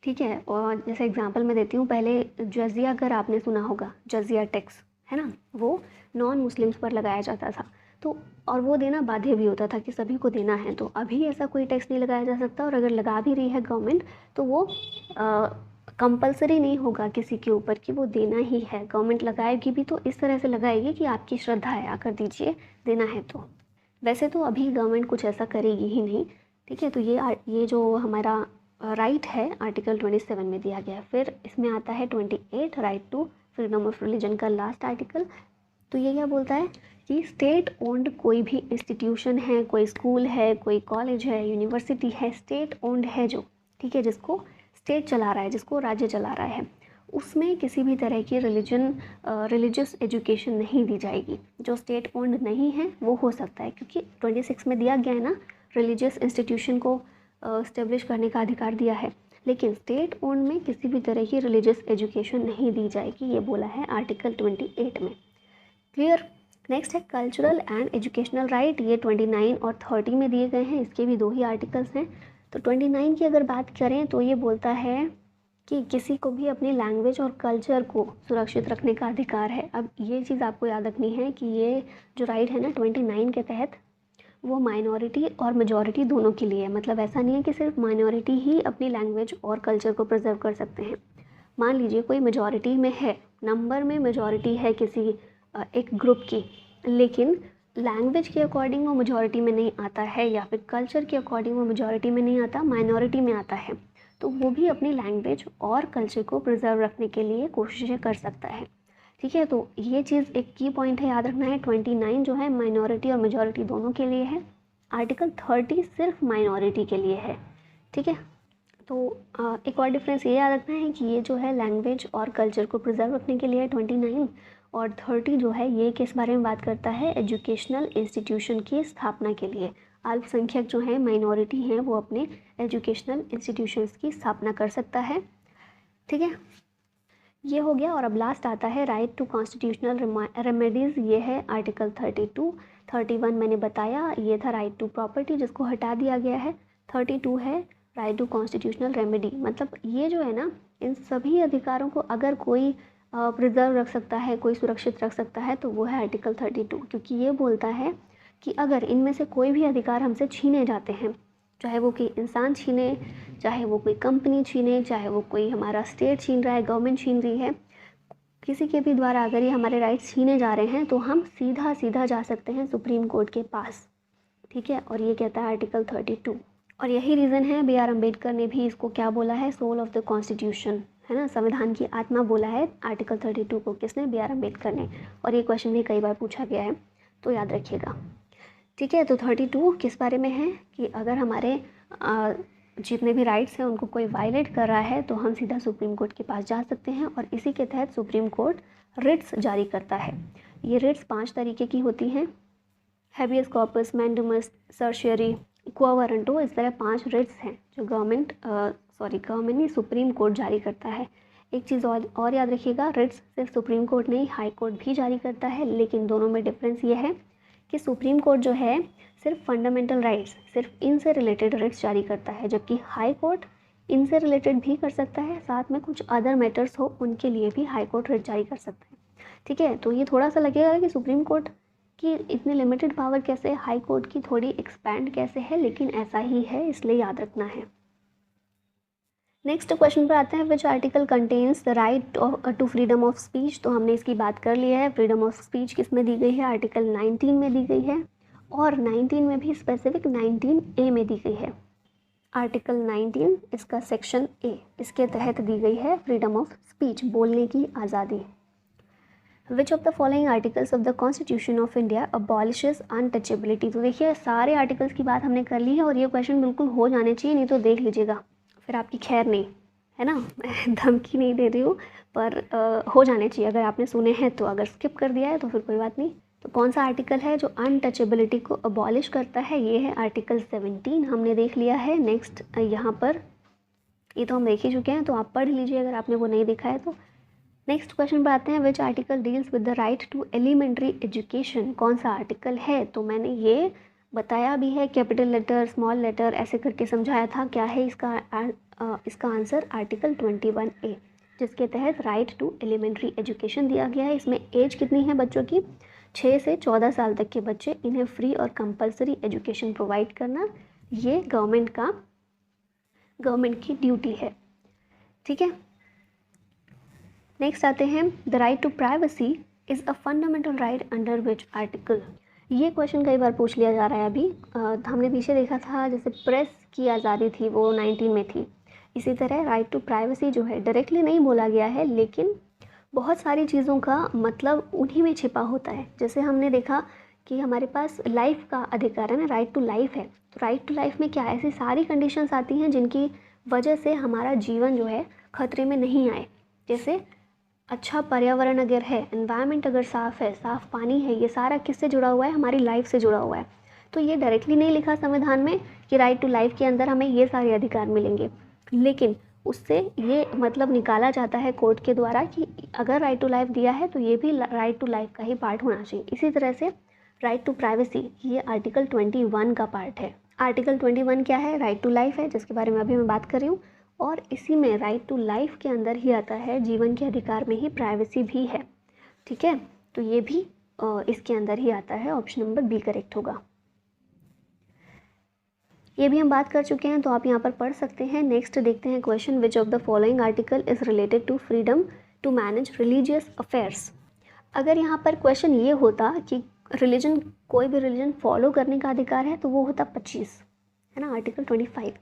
ठीक है, और जैसे एग्जांपल मैं देती हूँ, पहले जजिया अगर आपने सुना होगा, जजिया टैक्स है ना, वो नॉन मुस्लिम्स पर लगाया जाता था, तो और वो देना बाध्य भी होता था कि सभी को देना है। तो अभी ऐसा कोई टैक्स नहीं लगाया जा सकता, और अगर लगा भी रही है गवर्नमेंट तो वो कंपलसरी नहीं होगा किसी के ऊपर कि वो देना ही है। गवर्नमेंट लगाएगी भी तो इस तरह से लगाएगी कि आपकी श्रद्धा है, आकर दीजिए, देना है तो। वैसे तो अभी गवर्नमेंट कुछ ऐसा करेगी ही नहीं। ठीक है, तो ये जो हमारा राइट है आर्टिकल 27 में दिया गया है। फिर इसमें आता है 28, right to freedom of religion का लास्ट आर्टिकल। तो ये क्या बोलता है कि स्टेट ओन्ड कोई भी इंस्टीट्यूशन है, कोई स्कूल है, कोई कॉलेज है, यूनिवर्सिटी है, स्टेट ओन्ड है जो, ठीक है, जिसको स्टेट चला रहा है, जिसको राज्य चला रहा है, उसमें किसी भी तरह की रिलीजियस एजुकेशन नहीं दी जाएगी। जो स्टेट ओन्ड नहीं है वो हो सकता है, क्योंकि 26 में दिया गया है ना, रिलीजियस इंस्टीट्यूशन को इस्टेब्लिश करने का अधिकार दिया है, लेकिन स्टेट ओन्ड में किसी भी तरह की रिलीजियस एजुकेशन नहीं दी जाएगी, ये बोला है आर्टिकल 28 में। क्लियर। नेक्स्ट है कल्चरल एंड एजुकेशनल राइट। ये 29 और 30 में दिए गए हैं, इसके भी 2 ही आर्टिकल्स हैं। तो 29 की अगर बात करें तो ये बोलता है कि किसी को भी अपनी लैंग्वेज और कल्चर को सुरक्षित रखने का अधिकार है। अब ये चीज़ आपको याद रखनी है कि ये जो राइट है ना 29 के तहत, वो माइनॉरिटी और मेजॉरिटी दोनों के लिए है। मतलब ऐसा नहीं है कि सिर्फ माइनॉरिटी ही अपनी लैंग्वेज और कल्चर को प्रिजर्व कर सकते हैं। मान लीजिए कोई मेजॉरिटी में है, नंबर में मेजॉरिटी है किसी एक ग्रुप की, लेकिन लैंग्वेज के अकॉर्डिंग वो मेजॉरिटी में नहीं आता है, या फिर कल्चर के अकॉर्डिंग वो मेजॉरिटी में नहीं आता, माइनॉरिटी में आता है, तो वो भी अपनी लैंग्वेज और कल्चर को प्रिजर्व रखने के लिए कोशिशें कर सकता है। ठीक है, तो ये चीज़ एक की पॉइंट है, याद रखना है। 29 जो है माइनॉरिटी और मेजॉरिटी दोनों के लिए है, आर्टिकल 30 सिर्फ माइनॉरिटी के लिए है। ठीक है, तो एक और डिफरेंस ये याद रखना है कि ये जो है लैंग्वेज और कल्चर को प्रिजर्व रखने के लिए 29, और 30 जो है ये किस बारे में बात करता है, एजुकेशनल इंस्टीट्यूशन की स्थापना के लिए। अल्पसंख्यक जो है, माइनॉरिटी हैं, वो अपने एजुकेशनल इंस्टीट्यूशंस की स्थापना कर सकता है। ठीक है, ये हो गया। और अब लास्ट आता है राइट टू कॉन्स्टिट्यूशनल रेमेडीज़। ये है आर्टिकल 32। 31 मैंने बताया, ये था राइट टू प्रॉपर्टी, जिसको हटा दिया गया है। 32 है राइट टू कॉन्स्टिट्यूशनल रेमेडी। मतलब ये जो है ना, इन सभी अधिकारों को अगर कोई प्रिजर्व रख सकता है, कोई सुरक्षित रख सकता है, तो वो है आर्टिकल 32, क्योंकि ये बोलता है कि अगर इनमें से कोई भी अधिकार हमसे छीने जाते हैं, चाहे वो कोई इंसान छीने, चाहे वो कोई कंपनी छीने, चाहे वो कोई हमारा स्टेट छीन रहा है, गवर्नमेंट छीन रही है, किसी के भी द्वारा अगर ये हमारे राइट्स छीने जा रहे हैं तो हम सीधा सीधा जा सकते हैं सुप्रीम कोर्ट के पास, ठीक है। और ये कहता है आर्टिकल 32। और यही रीज़न है बी आर अम्बेडकर ने भी इसको क्या बोला है, सोल ऑफ द कॉन्स्टिट्यूशन, है ना, संविधान की आत्मा बोला है आर्टिकल 32 को। किसने? बी आर अम्बेडकर ने। और ये क्वेश्चन भी कई बार पूछा गया है, तो याद रखिएगा, ठीक है। तो 32 किस बारे में है कि अगर हमारे जितने भी राइट्स हैं उनको कोई वायलेट कर रहा है तो हम सीधा सुप्रीम कोर्ट के पास जा सकते हैं, और इसी के तहत सुप्रीम कोर्ट रिट्स जारी करता है। ये रिट्स 5 तरीके की होती हैं, हैबियस कॉर्पस, मैंडेमस, सर्शियरी, क्वा वारंटो, इस तरह 5 रिट्स हैं जो गवर्नमेंट नहीं, सुप्रीम कोर्ट जारी करता है। एक चीज़ और याद रखिएगा, रिट्स सिर्फ सुप्रीम कोर्ट नहीं, हाई कोर्ट भी जारी करता है, लेकिन दोनों में डिफरेंस ये है कि सुप्रीम कोर्ट जो है सिर्फ फंडामेंटल राइट्स, सिर्फ इनसे रिलेटेड रिट्स जारी करता है, जबकि हाई कोर्ट इनसे रिलेटेड भी कर सकता है, साथ में कुछ अदर मैटर्स हो उनके लिए भी हाई कोर्ट रिट जारी कर सकता है, ठीक है। तो ये थोड़ा सा लगेगा कि सुप्रीम कोर्ट की इतनी लिमिटेड पावर कैसे, हाई कोर्ट की थोड़ी एक्सपैंड कैसे है, लेकिन ऐसा ही है, इसलिए याद रखना है। नेक्स्ट क्वेश्चन पर आते हैं, which article contains the right to freedom of speech. तो हमने इसकी बात कर ली है, फ्रीडम ऑफ स्पीच किस में दी गई है, आर्टिकल 19 में दी गई है, और 19 में भी स्पेसिफिक 19A में दी गई है। आर्टिकल 19 इसका सेक्शन A, इसके तहत दी गई है फ्रीडम ऑफ स्पीच, बोलने की आज़ादी। विच of the following articles of the constitution of India अबॉलिशेस untouchability. तो देखिए सारे आर्टिकल्स की बात हमने कर ली है, और ये क्वेश्चन बिल्कुल हो जाने चाहिए, नहीं तो देख लीजिएगा फिर आपकी खैर नहीं, है ना। मैं धमकी नहीं दे रही हूँ, पर हो जाने चाहिए अगर आपने सुने हैं तो। अगर स्किप कर दिया है तो फिर कोई बात नहीं। तो कौन सा आर्टिकल है जो अनटचेबिलिटी को अबॉलिश करता है, ये है आर्टिकल 17, हमने देख लिया है। नेक्स्ट यहाँ पर, ये तो हम देख ही चुके हैं, तो आप पढ़ लीजिए अगर आपने वो नहीं देखा है तो। नेक्स्ट क्वेश्चन पर आते हैं, which article deals with the right to elementary education. कौन सा आर्टिकल है, तो मैंने ये बताया भी है, कैपिटल लेटर, स्मॉल लेटर, ऐसे करके समझाया था। क्या है इसका आंसर आर्टिकल 21A, जिसके तहत राइट टू एलिमेंट्री एजुकेशन दिया गया है। इसमें एज कितनी है बच्चों की, 6 से 14 साल तक के बच्चे, इन्हें फ्री और कंपलसरी एजुकेशन प्रोवाइड करना, ये गवर्नमेंट की ड्यूटी है, ठीक है। नेक्स्ट आते हैं, the right to privacy is a fundamental right under which article. ये क्वेश्चन कई बार पूछ लिया जा रहा है। अभी हमने पीछे देखा था, जैसे प्रेस की आज़ादी थी वो 19 में थी, इसी तरह राइट टू प्राइवेसी जो है डायरेक्टली नहीं बोला गया है, लेकिन बहुत सारी चीज़ों का मतलब उन्हीं में छिपा होता है। जैसे हमने देखा कि हमारे पास लाइफ का अधिकार है ना, राइट टू लाइफ है, तो राइट टू लाइफ में क्या है, ऐसी सारी कंडीशंस आती हैं जिनकी वजह से हमारा जीवन जो है खतरे में नहीं आए। जैसे अच्छा पर्यावरण अगर है, एनवायरनमेंट अगर साफ़ है, साफ़ पानी है, ये सारा किससे जुड़ा हुआ है, हमारी लाइफ से जुड़ा हुआ है। तो ये डायरेक्टली नहीं लिखा संविधान में कि राइट टू लाइफ के अंदर हमें ये सारे अधिकार मिलेंगे, लेकिन उससे ये मतलब निकाला जाता है कोर्ट के द्वारा कि अगर राइट टू लाइफ दिया है तो ये भी राइट टू लाइफ का ही पार्ट होना चाहिए। इसी तरह से राइट टू प्राइवेसी, ये आर्टिकल 21 का पार्ट है। आर्टिकल 21 क्या है, राइट टू लाइफ है, जिसके बारे में अभी मैं बात कर रही हूँ, और इसी में राइट टू लाइफ के अंदर ही आता है, जीवन के अधिकार में ही प्राइवेसी भी है, ठीक है। तो ये भी इसके अंदर ही आता है, ऑप्शन नंबर बी करेक्ट होगा। ये भी हम बात कर चुके हैं, तो आप यहाँ पर पढ़ सकते हैं। नेक्स्ट देखते हैं question, which of the following article is related to freedom to manage religious affairs. अगर यहाँ पर क्वेश्चन ये होता कि रिलीजन, कोई भी रिलीजन फॉलो करने का अधिकार है, तो वो होता 25, है ना, आर्टिकल 25।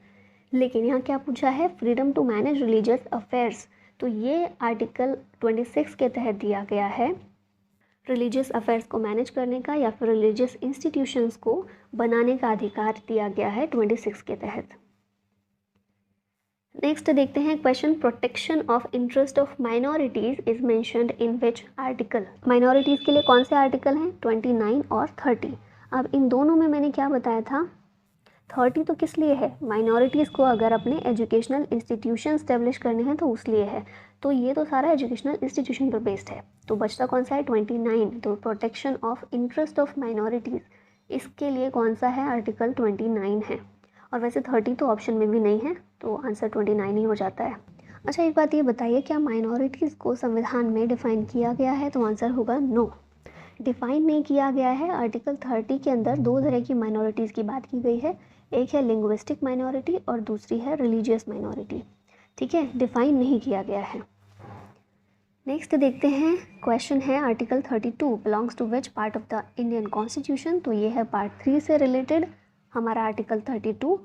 लेकिन यहाँ क्या पूछा है, freedom to manage religious affairs, तो ये आर्टिकल 26 के तहत दिया गया है, रिलीजियस अफेयर्स को मैनेज करने का या फिर रिलीजियस इंस्टीट्यूशंस को बनाने का अधिकार दिया गया है 26 के तहत। नेक्स्ट देखते हैं question, protection of interest of minorities is mentioned in which article. Minorities के लिए कौन से आर्टिकल हैं, 29 और 30। अब इन दोनों में मैंने क्या बताया था, 30 तो किस लिए है, माइनॉरिटीज़ को अगर अपने एजुकेशनल इंस्टीट्यूशन स्टेब्लिश करने हैं तो उस लिए है, तो ये तो सारा एजुकेशनल इंस्टीट्यूशन पर बेस्ड है। तो बचता कौन सा है, 29, तो protection of interest of minorities, इसके लिए कौन सा है, आर्टिकल 29 है। और वैसे 30 तो ऑप्शन में भी नहीं है, तो आंसर 29 ही हो जाता है। अच्छा एक बात ये बताइए, क्या माइनॉरिटीज़ को संविधान में डिफाइन किया गया है, तो आंसर होगा नो, डिफाइन नहीं किया गया है। आर्टिकल 30 के अंदर दो तरह की माइनॉरिटीज़ की बात की गई है, एक है लिंग्विस्टिक माइनॉरिटी और दूसरी है रिलीजियस माइनॉरिटी। ठीक है, डिफाइन नहीं किया गया है। नेक्स्ट देखते हैं, क्वेश्चन है article 32 belongs to which part of the Indian constitution. तो ये है पार्ट 3 से रिलेटेड हमारा आर्टिकल 32।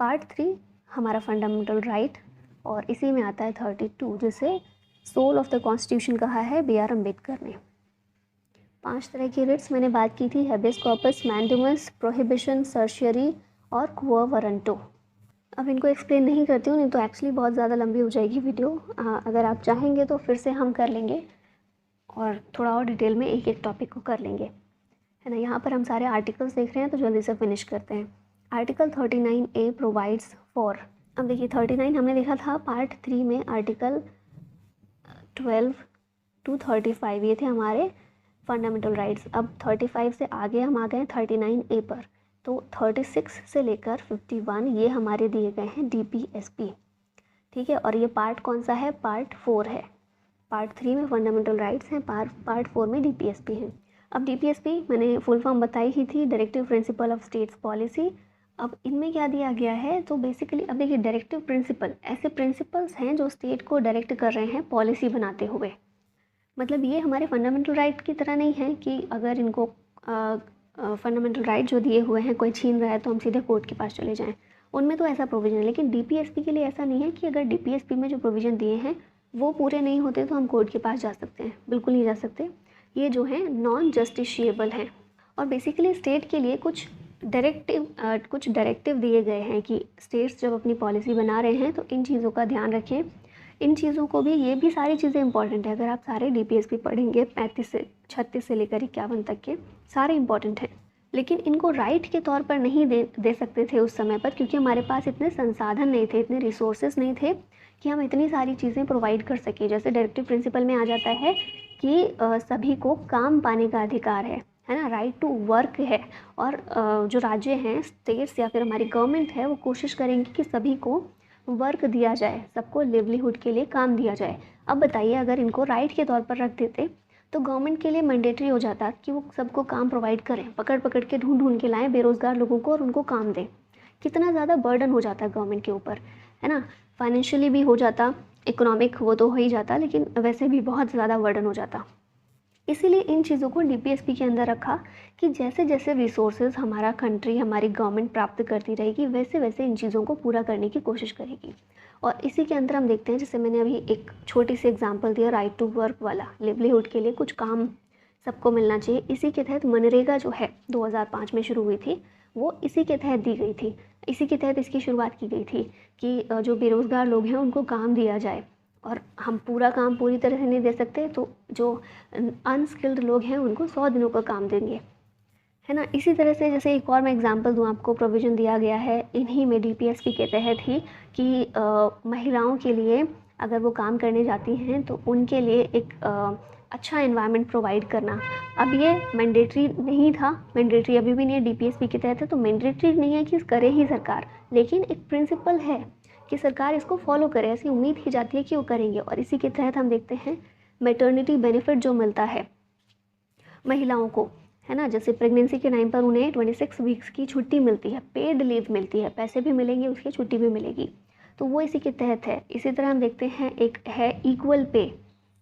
पार्ट 3 हमारा फंडामेंटल राइट और इसी में आता है 32 जिसे सोल ऑफ द कॉन्स्टिट्यूशन कहा है बी आर अम्बेडकर ने। 5 तरह की रिट्स मैंने बात की थी, हैबियस कॉर्पस, मैंडेमस, प्रोहिबिशन, सर्शियरी और क्वो वारंटो। अब इनको एक्सप्लेन नहीं करती हूँ, नहीं तो एक्चुअली बहुत ज़्यादा लंबी हो जाएगी वीडियो। अगर आप चाहेंगे तो फिर से हम कर लेंगे और थोड़ा और डिटेल में एक एक टॉपिक को कर लेंगे, है ना। यहाँ पर हम सारे आर्टिकल्स देख रहे हैं तो जल्दी से फिनिश करते हैं। आर्टिकल 39A प्रोवाइड्स फॉर, अब देखिए 39 हमने देखा था पार्ट 3 में, आर्टिकल 12 to 35 ये थे हमारे फंडामेंटल राइट्स। अब 35 से आगे हम आ गए 39A पर, तो 36 से लेकर 51 ये हमारे दिए गए हैं DPSP। ठीक है, और ये पार्ट कौन सा है, पार्ट 4 है। पार्ट 3 में फंडामेंटल राइट्स हैं, पार्ट 4 में DPSP हैं। अब DPSP मैंने फुल फॉर्म बताई ही थी, directive principle of states policy. अब इनमें क्या दिया गया है, तो बेसिकली अब देखिए डायरेक्टिव प्रिंसिपल ऐसे प्रिंसिपल्स हैं जो स्टेट को डायरेक्ट कर रहे हैं पॉलिसी बनाते हुए। मतलब ये हमारे फंडामेंटल राइट की तरह नहीं है कि अगर इनको फंडामेंटल राइट जो दिए हुए हैं कोई छीन रहा है तो हम सीधे कोर्ट के पास चले जाएं, उनमें तो ऐसा प्रोविज़न है। लेकिन DPSP के लिए ऐसा नहीं है कि अगर DPSP में जो प्रोविज़न दिए हैं वो पूरे नहीं होते तो हम कोर्ट के पास जा सकते हैं, बिल्कुल नहीं जा सकते। ये जो है नॉन जस्टिशिएबल हैं। और बेसिकली स्टेट के लिए कुछ डायरेक्टिव दिए गए हैं कि स्टेट्स जब अपनी पॉलिसी बना रहे हैं तो इन चीज़ों का ध्यान रखें। इन चीज़ों को भी, ये भी सारी चीज़ें इंपॉर्टेंट है। अगर आप सारे DPSP पढ़ेंगे 35 से 36 से लेकर 51 तक के सारे इंपॉर्टेंट हैं, लेकिन इनको राइट के तौर पर नहीं दे सकते थे उस समय पर, क्योंकि हमारे पास इतने संसाधन नहीं थे, इतने रिसोर्सेज नहीं थे कि हम इतनी सारी चीज़ें प्रोवाइड कर सकें। जैसे डायरेक्टिव प्रिंसिपल में आ जाता है कि सभी को काम पाने का अधिकार है ना, राइट टू वर्क है। और जो राज्य हैं, स्टेट्स या फिर हमारी गवर्नमेंट है, वो कोशिश करेंगे कि सभी को वर्क दिया जाए, सबको लिवलीहुड के लिए काम दिया जाए। अब बताइए, अगर इनको राइट के तौर पर रख देते तो गवर्नमेंट के लिए मैंडेटरी हो जाता कि वो सबको काम प्रोवाइड करें, पकड़ पकड़ के ढूंढ के लाएं बेरोज़गार लोगों को और उनको काम दें। कितना ज़्यादा बर्डन हो जाता है गवर्नमेंट के ऊपर, है ना। फाइनेंशियली भी हो जाता, इकोनॉमिक वो तो हो ही जाता, लेकिन वैसे भी बहुत ज़्यादा बर्डन हो जाता। इसीलिए इन चीज़ों को DPSP के अंदर रखा कि जैसे जैसे रिसोर्सेज हमारा कंट्री, हमारी गवर्नमेंट प्राप्त करती रहेगी, वैसे वैसे इन चीज़ों को पूरा करने की कोशिश करेगी। और इसी के अंदर हम देखते हैं, जैसे मैंने अभी एक छोटी सी एग्जांपल दिया, राइट टू वर्क वाला, लिवलीहुड के लिए कुछ काम सबको मिलना चाहिए। इसी के तहत मनरेगा जो है 2005 में शुरू हुई थी, वो इसी के तहत दी गई थी। इसी के तहत इसकी शुरुआत की गई थी कि जो बेरोज़गार लोग हैं उनको काम दिया जाए। और हम पूरा काम पूरी तरह से नहीं दे सकते, तो जो अनस्किल्ड लोग हैं उनको 100 दिनों का काम देंगे, है ना। इसी तरह से जैसे एक और मैं एग्जांपल दूँ आपको, प्रोविज़न दिया गया है इन्हीं में DPSP के तहत ही कि महिलाओं के लिए अगर वो काम करने जाती हैं तो उनके लिए एक अच्छा एनवायरनमेंट प्रोवाइड करना। अब ये मैंडेटरी नहीं था, मैंडेटरी अभी भी नहीं है, DPSP के तहत है, तो मैंडेटरी नहीं है कि करे ही सरकार, लेकिन एक प्रिंसिपल है कि सरकार इसको फॉलो करे, ऐसी उम्मीद की जाती है कि वो करेंगे। और इसी के तहत हम देखते हैं मैटरनिटी बेनिफिट जो मिलता है महिलाओं को, है ना। जैसे प्रेगनेंसी के टाइम पर उन्हें 26 वीक्स की छुट्टी मिलती है, पेड लीव मिलती है, पैसे भी मिलेंगे, उसकी छुट्टी भी मिलेगी, तो वो इसी के तहत है। इसी तरह हम देखते हैं एक है इक्वल पे,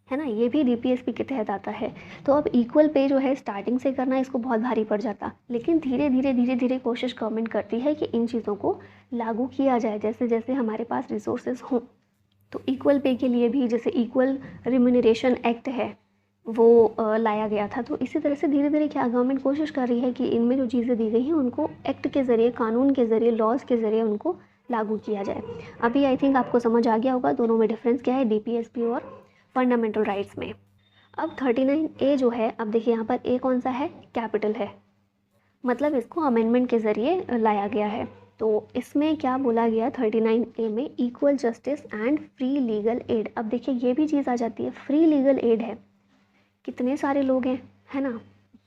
है ना, ये भी DPSP के तहत आता है। तो अब इक्वल पे जो है स्टार्टिंग से करना इसको बहुत भारी पड़ जाता, लेकिन धीरे धीरे कोशिश गवर्नमेंट करती है कि इन चीज़ों को लागू किया जाए जैसे जैसे हमारे पास रिसोर्सेज हों। तो इक्वल पे के लिए भी जैसे इक्वल रिम्यूनरेशन एक्ट है वो लाया गया था। तो इसी तरह से धीरे धीरे क्या गवर्नमेंट कोशिश कर रही है कि इनमें जो चीज़ें दी गई हैं उनको एक्ट के ज़रिए, कानून के ज़रिए, लॉज के ज़रिए उनको लागू किया जाए। अभी आई थिंक आपको समझ आ गया होगा दोनों में डिफरेंस क्या है, DPSP और फंडामेंटल राइट्स में। अब 39A जो है, अब देखिए यहाँ पर A कौन सा है, कैपिटल है, मतलब इसको अमेंडमेंट के ज़रिए लाया गया है। तो इसमें क्या बोला गया 39A में, equal justice and free legal aid. अब देखिए ये भी चीज़ आ जाती है, फ्री लीगल एड है, कितने सारे लोग हैं, है ना,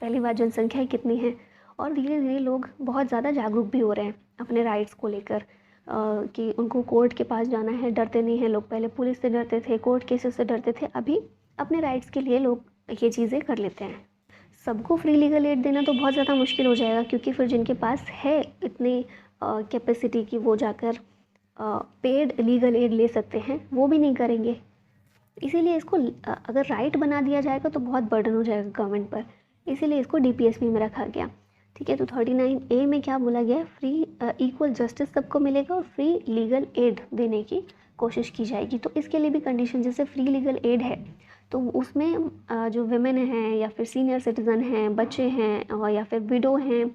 पहली बार जनसंख्या कितनी है, और धीरे धीरे लोग बहुत ज़्यादा जागरूक भी हो रहे हैं अपने राइट्स को लेकर कि उनको कोर्ट के पास जाना है, डरते नहीं हैं लोग। पहले पुलिस से डरते थे, कोर्ट केसेस से डरते थे, अभी अपने राइट्स के लिए लोग ये चीज़ें कर लेते हैं। सबको फ्री लीगल एड देना तो बहुत ज़्यादा मुश्किल हो जाएगा, क्योंकि फिर जिनके पास है इतनी कैपेसिटी की वो जाकर पेड लीगल एड ले सकते हैं, वो भी नहीं करेंगे। इसीलिए इसको अगर राइट बना दिया जाएगा तो बहुत बर्डन हो जाएगा गवर्नमेंट पर, इसीलिए इसको DPSP में रखा गया। ठीक है, तो 39A में क्या बोला गया है, फ्री इक्वल जस्टिस सबको मिलेगा और फ्री लीगल एड देने की कोशिश की जाएगी। तो इसके लिए भी कंडीशन, जैसे फ्री लीगल एड है तो उसमें जो विमेन हैं या फिर सीनियर सिटीज़न हैं, बच्चे हैं और या फिर विडो हैं,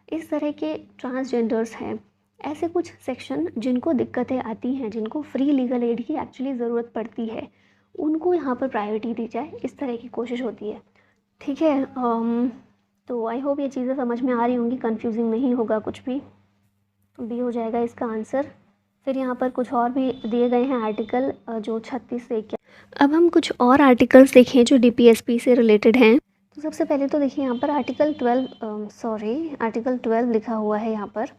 इस तरह के ट्रांसजेंडर्स हैं, ऐसे कुछ सेक्शन जिनको दिक्कतें आती हैं, जिनको फ्री लीगल एड की एक्चुअली ज़रूरत पड़ती है, उनको यहाँ पर प्रायोरिटी दी जाए, इस तरह की कोशिश होती है। ठीक है, तो आई होप ये चीज़ें समझ में आ रही होंगी, कंफ्यूजिंग नहीं होगा कुछ भी। बी हो जाएगा इसका आंसर। फिर यहाँ पर कुछ और भी दिए गए हैं आर्टिकल, जो 36 से क्या। अब हम कुछ और आर्टिकल्स देखें जो DPSP से रिलेटेड हैं। तो सबसे पहले तो देखिए यहाँ पर आर्टिकल 12 लिखा हुआ है यहाँ पर।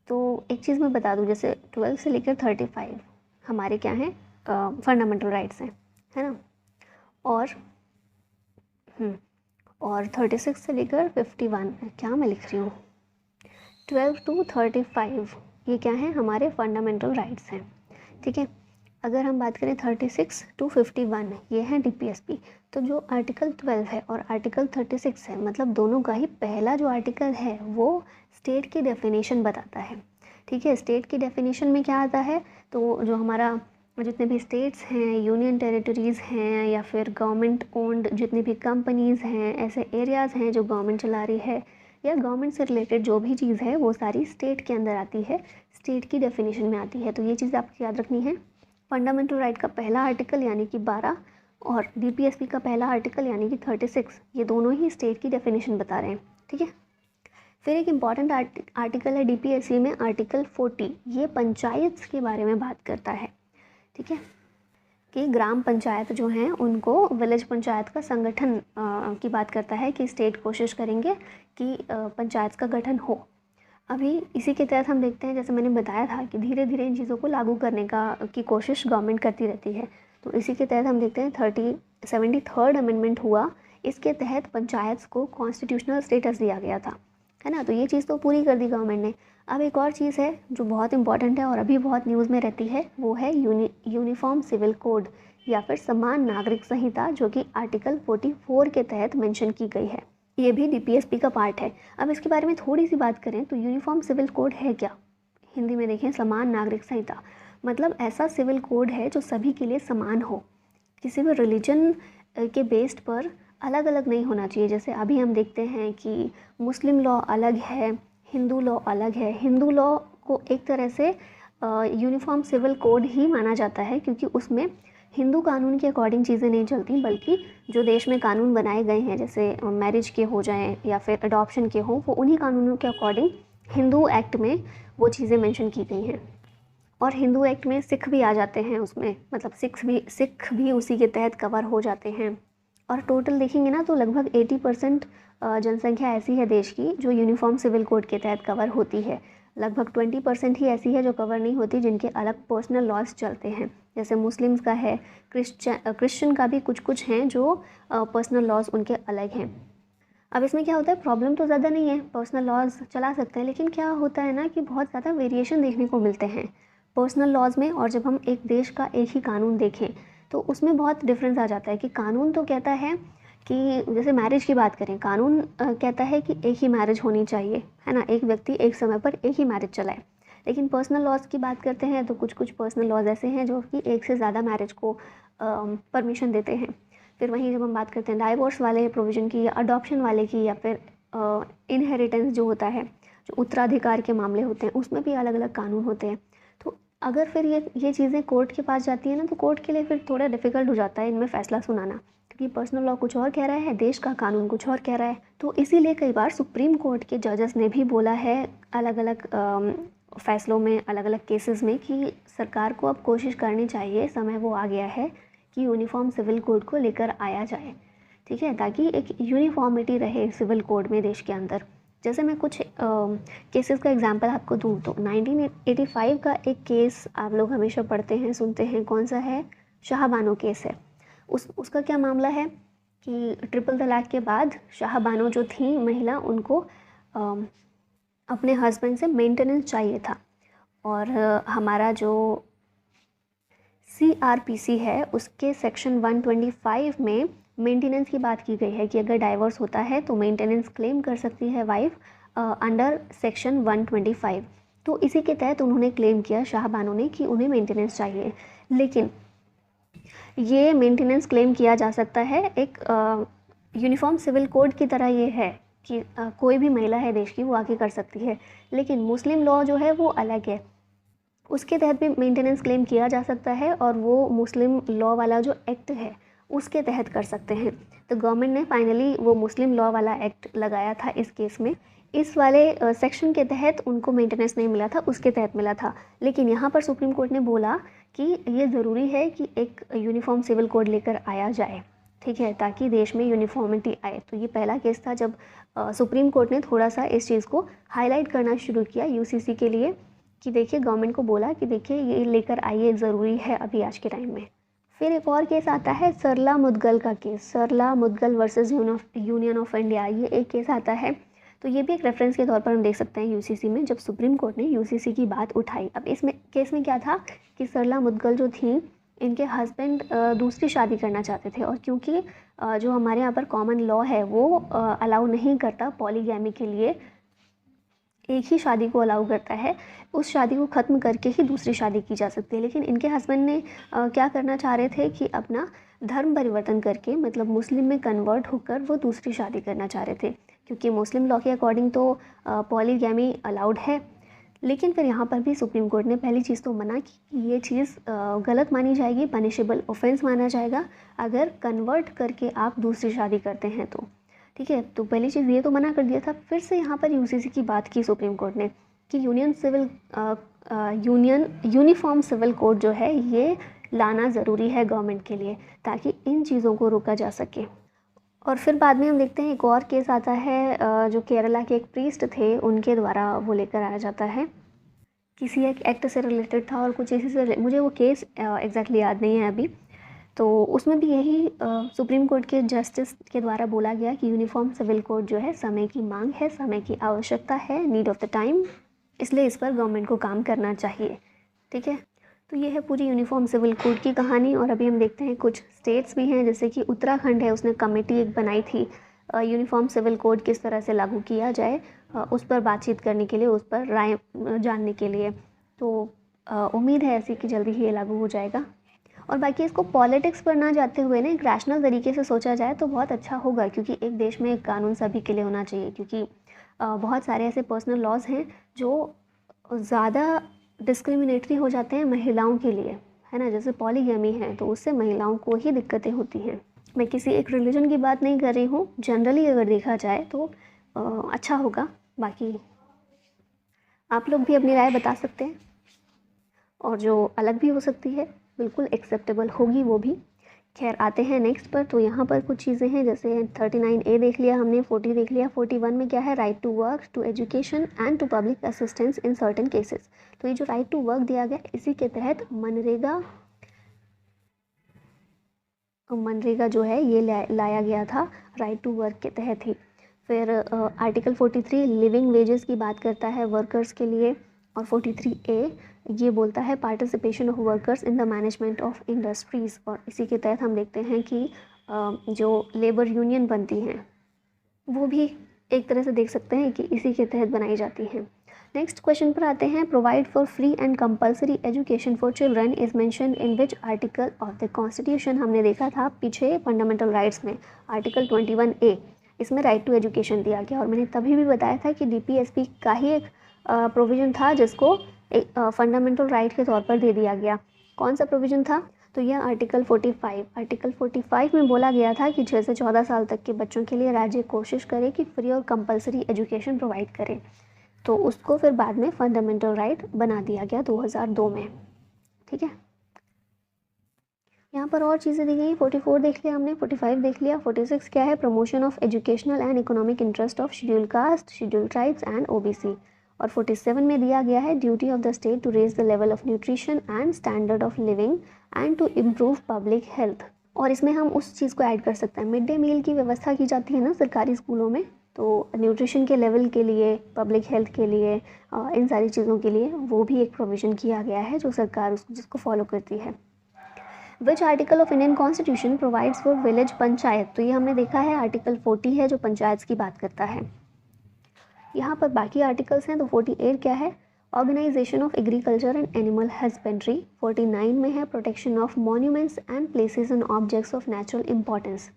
तो एक चीज़ मैं बता दूँ, जैसे 12 से लेकर 35 हमारे क्या हैं, फंडामेंटल राइट्स हैं, है ना। और 36 से लेकर 51, क्या मैं लिख रही हूँ, 12 to 35 ये क्या है, हमारे फंडामेंटल राइट्स हैं। ठीक है, अगर हम बात करें 36 to 51 ये है DPSP। तो जो आर्टिकल 12 है और आर्टिकल 36 है, मतलब दोनों का ही पहला जो आर्टिकल है वो स्टेट की डेफिनेशन बताता है। ठीक है, स्टेट की डेफिनेशन में क्या आता है, तो जो हमारा जितने भी स्टेट्स हैं, यूनियन टेरिटरीज़ हैं या फिर गवर्नमेंट ओन्ड जितनी भी कंपनीज़ हैं, ऐसे एरियाज़ हैं जो गवर्नमेंट चला रही है, या गवर्नमेंट से रिलेटेड जो भी चीज़ है वो सारी स्टेट के अंदर आती है, स्टेट की डेफिनेशन में आती है। तो ये चीज़ आपको याद रखनी है। फंडामेंटल राइट का पहला आर्टिकल यानी कि 12 और DPSP का पहला आर्टिकल यानी कि 36, ये दोनों ही स्टेट की डेफिनेशन बता रहे हैं। ठीक है, फिर एक इम्पॉर्टेंट आर्टिकल है DPSP में, आर्टिकल 40, ये पंचायत के बारे में बात करता है। ठीक है, कि ग्राम पंचायत जो हैं उनको विलेज पंचायत का संगठन की बात करता है कि स्टेट कोशिश करेंगे कि पंचायत का गठन हो। अभी इसी के तहत हम देखते हैं, जैसे मैंने बताया था कि धीरे धीरे इन चीज़ों को लागू करने की कोशिश गवर्नमेंट करती रहती है। तो इसी के तहत हम देखते हैं 73rd अमेंडमेंट हुआ, इसके तहत पंचायत को कॉन्स्टिट्यूशनल स्टेटस दिया गया था, है ना। तो ये चीज़ तो पूरी कर दी गवर्नमेंट ने। अब एक और चीज़ है जो बहुत इंपॉर्टेंट है और अभी बहुत न्यूज़ में रहती है, वो है यूनिफॉर्म सिविल कोड या फिर समान नागरिक संहिता, जो कि आर्टिकल 44 के तहत मेंशन की गई है। ये भी DPSP का पार्ट है। अब इसके बारे में थोड़ी सी बात करें तो यूनिफॉर्म सिविल कोड है क्या, हिंदी में देखें समान नागरिक संहिता, मतलब ऐसा सिविल कोड है जो सभी के लिए समान हो, किसी भी रिलीजन के बेस्ड पर अलग अलग नहीं होना चाहिए। जैसे अभी हम देखते हैं कि मुस्लिम लॉ अलग है, हिंदू लॉ अलग है। हिंदू लॉ को एक तरह से यूनिफॉर्म सिविल कोड ही माना जाता है, क्योंकि उसमें हिंदू कानून के अकॉर्डिंग चीज़ें नहीं चलती, बल्कि जो देश में कानून बनाए गए हैं, जैसे मैरिज के हो जाएं या फिर अडॉप्शन के हों, वो उन्हीं कानूनों के अकॉर्डिंग हिंदू एक्ट में वो चीज़ें मेंशन की गई हैं। और हिंदू एक्ट में सिख भी आ जाते हैं उसमें, मतलब सिख भी उसी के तहत कवर हो जाते हैं। और टोटल देखेंगे ना तो लगभग 80% जनसंख्या ऐसी है देश की जो यूनिफॉर्म सिविल कोड के तहत कवर होती है। लगभग 20% ही ऐसी है जो कवर नहीं होती, जिनके अलग पर्सनल लॉज चलते हैं, जैसे मुस्लिम्स का है, क्रिश्चियन का भी कुछ हैं जो पर्सनल लॉज उनके अलग हैं। अब इसमें क्या होता है, प्रॉब्लम तो ज़्यादा नहीं है, पर्सनल लॉज चला सकते हैं, लेकिन क्या होता है ना कि बहुत ज़्यादा वेरिएशन देखने को मिलते हैं पर्सनल लॉज में। और जब हम एक देश का एक ही कानून देखें तो उसमें बहुत डिफरेंस आ जाता है कि कानून तो कहता है कि जैसे मैरिज की बात करें, कानून कहता है कि एक ही मैरिज होनी चाहिए, है ना, एक व्यक्ति एक समय पर एक ही मैरिज चलाए। लेकिन पर्सनल लॉज की बात करते हैं तो कुछ पर्सनल लॉज ऐसे हैं जो कि एक से ज़्यादा मैरिज को परमिशन देते हैं। फिर वहीं जब हम बात करते हैं डाइवोर्स वाले प्रोविज़न की या अडॉप्शन वाले की, या फिर इनहेरिटेंस जो होता है, जो उत्तराधिकार के मामले होते हैं, उसमें भी अलग अलग कानून होते हैं। तो अगर फिर ये चीज़ें कोर्ट के पास जाती है ना, तो कोर्ट के लिए फिर थोड़ा डिफ़िकल्ट हो जाता है इनमें फ़ैसला सुनाना, क्योंकि पर्सनल लॉ कुछ और कह रहा है, देश का कानून कुछ और कह रहा है। तो इसीलिए कई बार सुप्रीम कोर्ट के जजेस ने भी बोला है अलग अलग फ़ैसलों में, अलग अलग केसेस में, कि सरकार को अब कोशिश करनी चाहिए, समय वो आ गया है कि यूनिफॉर्म सिविल कोड को लेकर आया जाए। ठीक है, ताकि एक यूनिफॉर्मिटी रहे सिविल कोड में देश के अंदर। जैसे मैं कुछ केसेस का एग्जांपल आपको दूँ तो 1985 का एक केस आप लोग हमेशा पढ़ते हैं, सुनते हैं, कौन सा है, शाहबानो केस है। उसका क्या मामला है कि ट्रिपल तलाक के बाद शाह बानो जो थी महिला, उनको अपने हस्बैंड से मेंटेनेंस चाहिए था। और हमारा जो CRPC है उसके सेक्शन 125 में मेंटेनेंस की बात की गई है कि अगर डाइवोर्स होता है तो मेंटेनेंस क्लेम कर सकती है वाइफ अंडर सेक्शन 125। तो इसी के तहत उन्होंने क्लेम किया शाह बानो ने कि उन्हें मेंटेनेंस चाहिए। लेकिन ये मेंटेनेंस क्लेम किया जा सकता है एक यूनिफॉर्म सिविल कोड की तरह ये है कि कोई भी महिला है देश की वो आके कर सकती है। लेकिन मुस्लिम लॉ जो है वो अलग है, उसके तहत भी मेंटेनेंस क्लेम किया जा सकता है और वो मुस्लिम लॉ वाला जो एक्ट है उसके तहत कर सकते हैं। तो गवर्नमेंट ने फाइनली वो मुस्लिम लॉ वाला एक्ट लगाया था इस केस में। इस वाले सेक्शन के तहत उनको मेंटेनेंस नहीं मिला था, उसके तहत मिला था। लेकिन यहाँ पर सुप्रीम कोर्ट ने बोला कि ये ज़रूरी है कि एक यूनिफॉर्म सिविल कोड लेकर आया जाए, ठीक है, ताकि देश में यूनिफॉर्मिटी आए। तो ये पहला केस था जब सुप्रीम कोर्ट ने थोड़ा सा इस चीज़ को हाईलाइट करना शुरू किया UCC के लिए कि देखिए गवर्नमेंट को बोला कि देखिए ये लेकर आइए, ज़रूरी है अभी आज के टाइम में। फिर एक और केस आता है सरला मुदगल का केस, Sarla Mudgal versus Union of India. ये एक केस आता है, तो ये भी एक रेफरेंस के तौर पर हम देख सकते हैं UCC में, जब सुप्रीम कोर्ट ने UCC की बात उठाई। अब इसमें केस में क्या था कि सरला मुदगल जो थी, इनके हस्बैंड दूसरी शादी करना चाहते थे, और क्योंकि जो हमारे यहाँ पर कॉमन लॉ है वो अलाउ नहीं करता पॉलीगैमी के लिए, एक ही शादी को अलाउ करता है, उस शादी को ख़त्म करके ही दूसरी शादी की जा सकती है। लेकिन इनके हस्बैंड ने क्या करना चाह रहे थे कि अपना धर्म परिवर्तन करके, मतलब मुस्लिम में कन्वर्ट होकर वो दूसरी शादी करना चाह रहे थे, क्योंकि मुस्लिम लॉ के अकॉर्डिंग तो पॉलीगैमी अलाउड है। लेकिन फिर यहाँ पर भी सुप्रीम कोर्ट ने पहली चीज़ तो मना की कि ये चीज़ गलत मानी जाएगी, पनिशेबल ऑफेंस माना जाएगा अगर कन्वर्ट करके आप दूसरी शादी करते हैं तो, ठीक है। तो पहली चीज़ ये तो मना कर दिया था। फिर से यहाँ पर UCC की बात की सुप्रीम कोर्ट ने कि यूनिफॉर्म सिविल कोड जो है ये लाना ज़रूरी है गवर्नमेंट के लिए, ताकि इन चीज़ों को रोका जा सके। और फिर बाद में हम देखते हैं एक और केस आता है जो केरला के एक प्रीस्ट थे उनके द्वारा वो लेकर आया जाता है। किसी एक एक्ट से रिलेटेड था और कुछ इसी से, मुझे वो केस एग्जैक्टली याद नहीं है अभी। तो उसमें भी यही सुप्रीम कोर्ट के जस्टिस के द्वारा बोला गया कि यूनिफॉर्म सिविल कोड जो है समय की मांग है, समय की आवश्यकता है, नीड ऑफ द टाइम, इसलिए इस पर गवर्नमेंट को काम करना चाहिए, ठीक है। तो ये है पूरी यूनिफॉर्म सिविल कोड की कहानी। और अभी हम देखते हैं कुछ स्टेट्स भी हैं, जैसे कि उत्तराखंड है, उसने कमेटी एक बनाई थी यूनिफॉर्म सिविल कोड किस तरह से लागू किया जाए, उस पर बातचीत करने के लिए, उस पर राय जानने के लिए। तो उम्मीद है ऐसी कि जल्दी ही ये लागू हो जाएगा। और बाकी इसको पॉलिटिक्स पर ना जाते हुए ना एक रैशनल तरीके से सोचा जाए तो बहुत अच्छा होगा, क्योंकि एक देश में एक कानून सभी के लिए होना चाहिए। क्योंकि बहुत सारे ऐसे पर्सनल लॉज हैं जो ज़्यादा डिस्क्रिमिनेटरी हो जाते हैं महिलाओं के लिए, है ना, जैसे पॉलीगैमी है, तो उससे महिलाओं को ही दिक्कतें होती हैं। मैं किसी एक रिलीजन की बात नहीं कर रही हूँ, जनरली अगर देखा जाए तो अच्छा होगा। बाकी आप लोग भी अपनी राय बता सकते हैं, और जो अलग भी हो सकती है बिल्कुल एक्सेप्टेबल होगी वो भी। खैर आते हैं नेक्स्ट पर। तो यहाँ पर कुछ चीज़ें हैं, जैसे 39A देख लिया हमने, 40 देख लिया, 41 में क्या है, right to work, to education and to public assistance in certain cases. तो ये जो राइट टू वर्क दिया गया, इसी के तहत मनरेगा जो है ये लाया गया था, राइट टू वर्क के तहत ही। फिर आर्टिकल 43 लिविंग वेजेस की बात करता है वर्कर्स के लिए, और 43A ये बोलता है participation of workers in the management of industries. और इसी के तहत हम देखते हैं कि जो लेबर यूनियन बनती हैं वो भी एक तरह से देख सकते हैं कि इसी के तहत बनाई जाती हैं। नेक्स्ट क्वेश्चन पर आते हैं, provide for free and compulsory education for children is mentioned in which article of the constitution. हमने देखा था पीछे फंडामेंटल राइट्स में आर्टिकल 21A, इसमें राइट टू एजुकेशन दिया गया। और मैंने तभी भी बताया था कि DPSP का ही एक प्रोविज़न था जिसको एक फंडामेंटल राइट के तौर पर दे दिया गया। कौन सा प्रोविज़न था, तो यह आर्टिकल 45 में बोला गया था कि 6 से 14 साल तक के बच्चों के लिए राज्य कोशिश करे कि फ्री और कंपलसरी एजुकेशन प्रोवाइड करे। तो उसको फिर बाद में फंडामेंटल राइट बना दिया गया 2002 में, ठीक है। यहाँ पर और चीज़ें दी गई, 44 देख लिया हमने, 45 देख लिया। 46 क्या है, promotion of educational and economic interest of schedule caste, schedule tribes and OBC। और 47 में दिया गया है duty of the state to raise the level of nutrition and standard of living and to improve public health. और इसमें हम उस चीज़ को ऐड कर सकते हैं, मिड डे मील की व्यवस्था की जाती है ना सरकारी स्कूलों में, तो न्यूट्रिशन के लेवल के लिए, पब्लिक हेल्थ के लिए, इन सारी चीज़ों के लिए वो भी एक प्रोविज़न किया गया है जो सरकार जिसको फॉलो करती है। Which article of Indian constitution provides for village panchayat, तो ये हमने देखा है आर्टिकल 40 है जो पंचायत की बात करता है। यहाँ पर बाकी आर्टिकल्स हैं, तो 48 क्या है, organisation of agriculture and animal husbandry. 49 में है protection of monuments and places and objects of natural importance.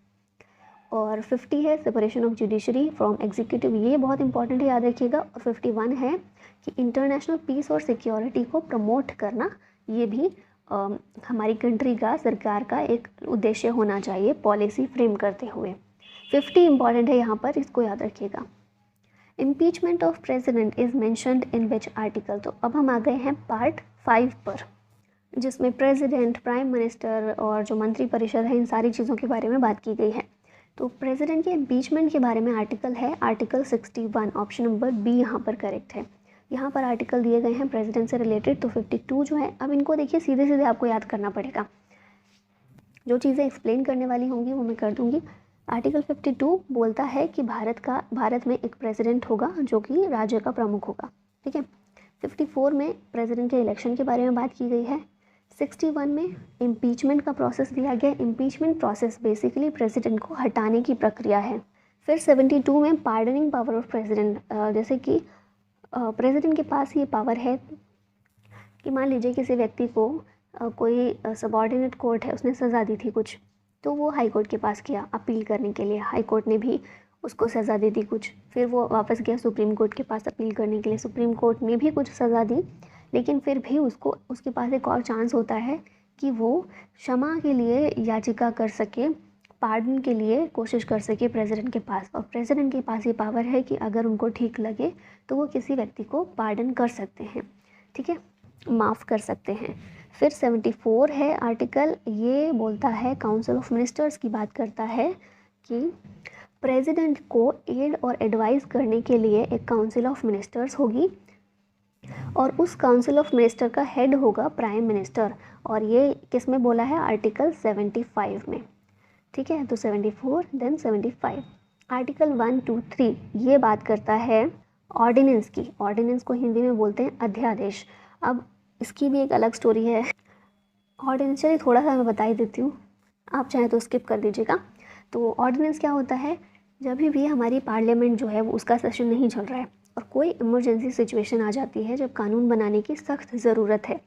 और 50 है separation of judiciary from executive, ये बहुत इंपॉर्टेंट है, याद रखिएगा। और 51 है कि इंटरनेशनल पीस और सिक्योरिटी को प्रमोट करना, ये भी हमारी कंट्री का, सरकार का एक उद्देश्य होना चाहिए पॉलिसी फ्रेम करते हुए। 50 इंपॉर्टेंट है यहाँ पर, इसको याद रखिएगा। Impeachment of president is mentioned in which article, तो अब हम आ गए हैं पार्ट 5 पर, जिसमें प्रेसिडेंट, प्राइम मिनिस्टर और जो मंत्रिपरिषद है, इन सारी चीज़ों के बारे में बात की गई है। तो प्रेसिडेंट के इम्पीचमेंट के बारे में आर्टिकल है आर्टिकल 61, ऑप्शन नंबर बी यहाँ पर करेक्ट है। यहाँ पर आर्टिकल दिए गए हैं प्रेसिडेंट से रिलेटेड, तो 52 जो है, अब इनको देखिए सीधे सीधे आपको याद करना पड़ेगा, जो चीज़ें एक्सप्लेन करने वाली होंगी वो मैं कर दूँगी। आर्टिकल 52 बोलता है कि भारत में एक प्रेसिडेंट होगा जो कि राज्य का प्रमुख होगा, ठीक है। 54 में प्रेसिडेंट के इलेक्शन के बारे में बात की गई है। 61 में इम्पीचमेंट का प्रोसेस दिया गया। इम्पीचमेंट प्रोसेस बेसिकली प्रेसिडेंट को हटाने की प्रक्रिया है। फिर 72 में पार्डनिंग पावर ऑफ प्रेसिडेंट, जैसे कि प्रेसिडेंट के पास ये पावर है कि मान लीजिए किसी व्यक्ति को कोई सबऑर्डिनेट कोर्ट है, उसने सज़ा दी थी कुछ, तो वो हाई कोर्ट के पास गया अपील करने के लिए, हाई कोर्ट ने भी उसको सज़ा दे दी कुछ, फिर वो वापस गया सुप्रीम कोर्ट के पास अपील करने के लिए, सुप्रीम कोर्ट ने भी कुछ सज़ा दी, लेकिन फिर भी उसके पास एक और चांस होता है कि वो क्षमा के लिए याचिका कर सके, पार्डन के लिए कोशिश कर सके प्रेसिडेंट के पास। और प्रेसिडेंट के पास ये पावर है कि अगर उनको ठीक लगे तो वो किसी व्यक्ति को पार्डन कर सकते हैं, ठीक है, माफ़ कर सकते हैं। फिर 74 है आर्टिकल, ये बोलता है काउंसिल ऑफ मिनिस्टर्स की बात करता है कि प्रेसिडेंट को एड और एडवाइस करने के लिए एक काउंसिल ऑफ मिनिस्टर्स होगी और उस काउंसिल ऑफ मिनिस्टर का हेड होगा प्राइम मिनिस्टर। और ये किस में बोला है, आर्टिकल 75 में, ठीक है। तो 74 देन 75। आर्टिकल 1, 2, 3 ये बात करता है ऑर्डिनेंस की। ऑर्डिनेंस को हिंदी में बोलते हैं अध्यादेश। अब इसकी भी एक अलग स्टोरी है। ऑर्डिनेंस चलिए थोड़ा सा मैं बता ही देती हूँ, आप चाहें तो स्किप कर दीजिएगा। तो ऑर्डिनेंस क्या होता है, जब भी हमारी पार्लियामेंट जो है वो उसका सेशन नहीं चल रहा है और कोई इमरजेंसी सिचुएशन आ जाती है जब कानून बनाने की सख्त ज़रूरत है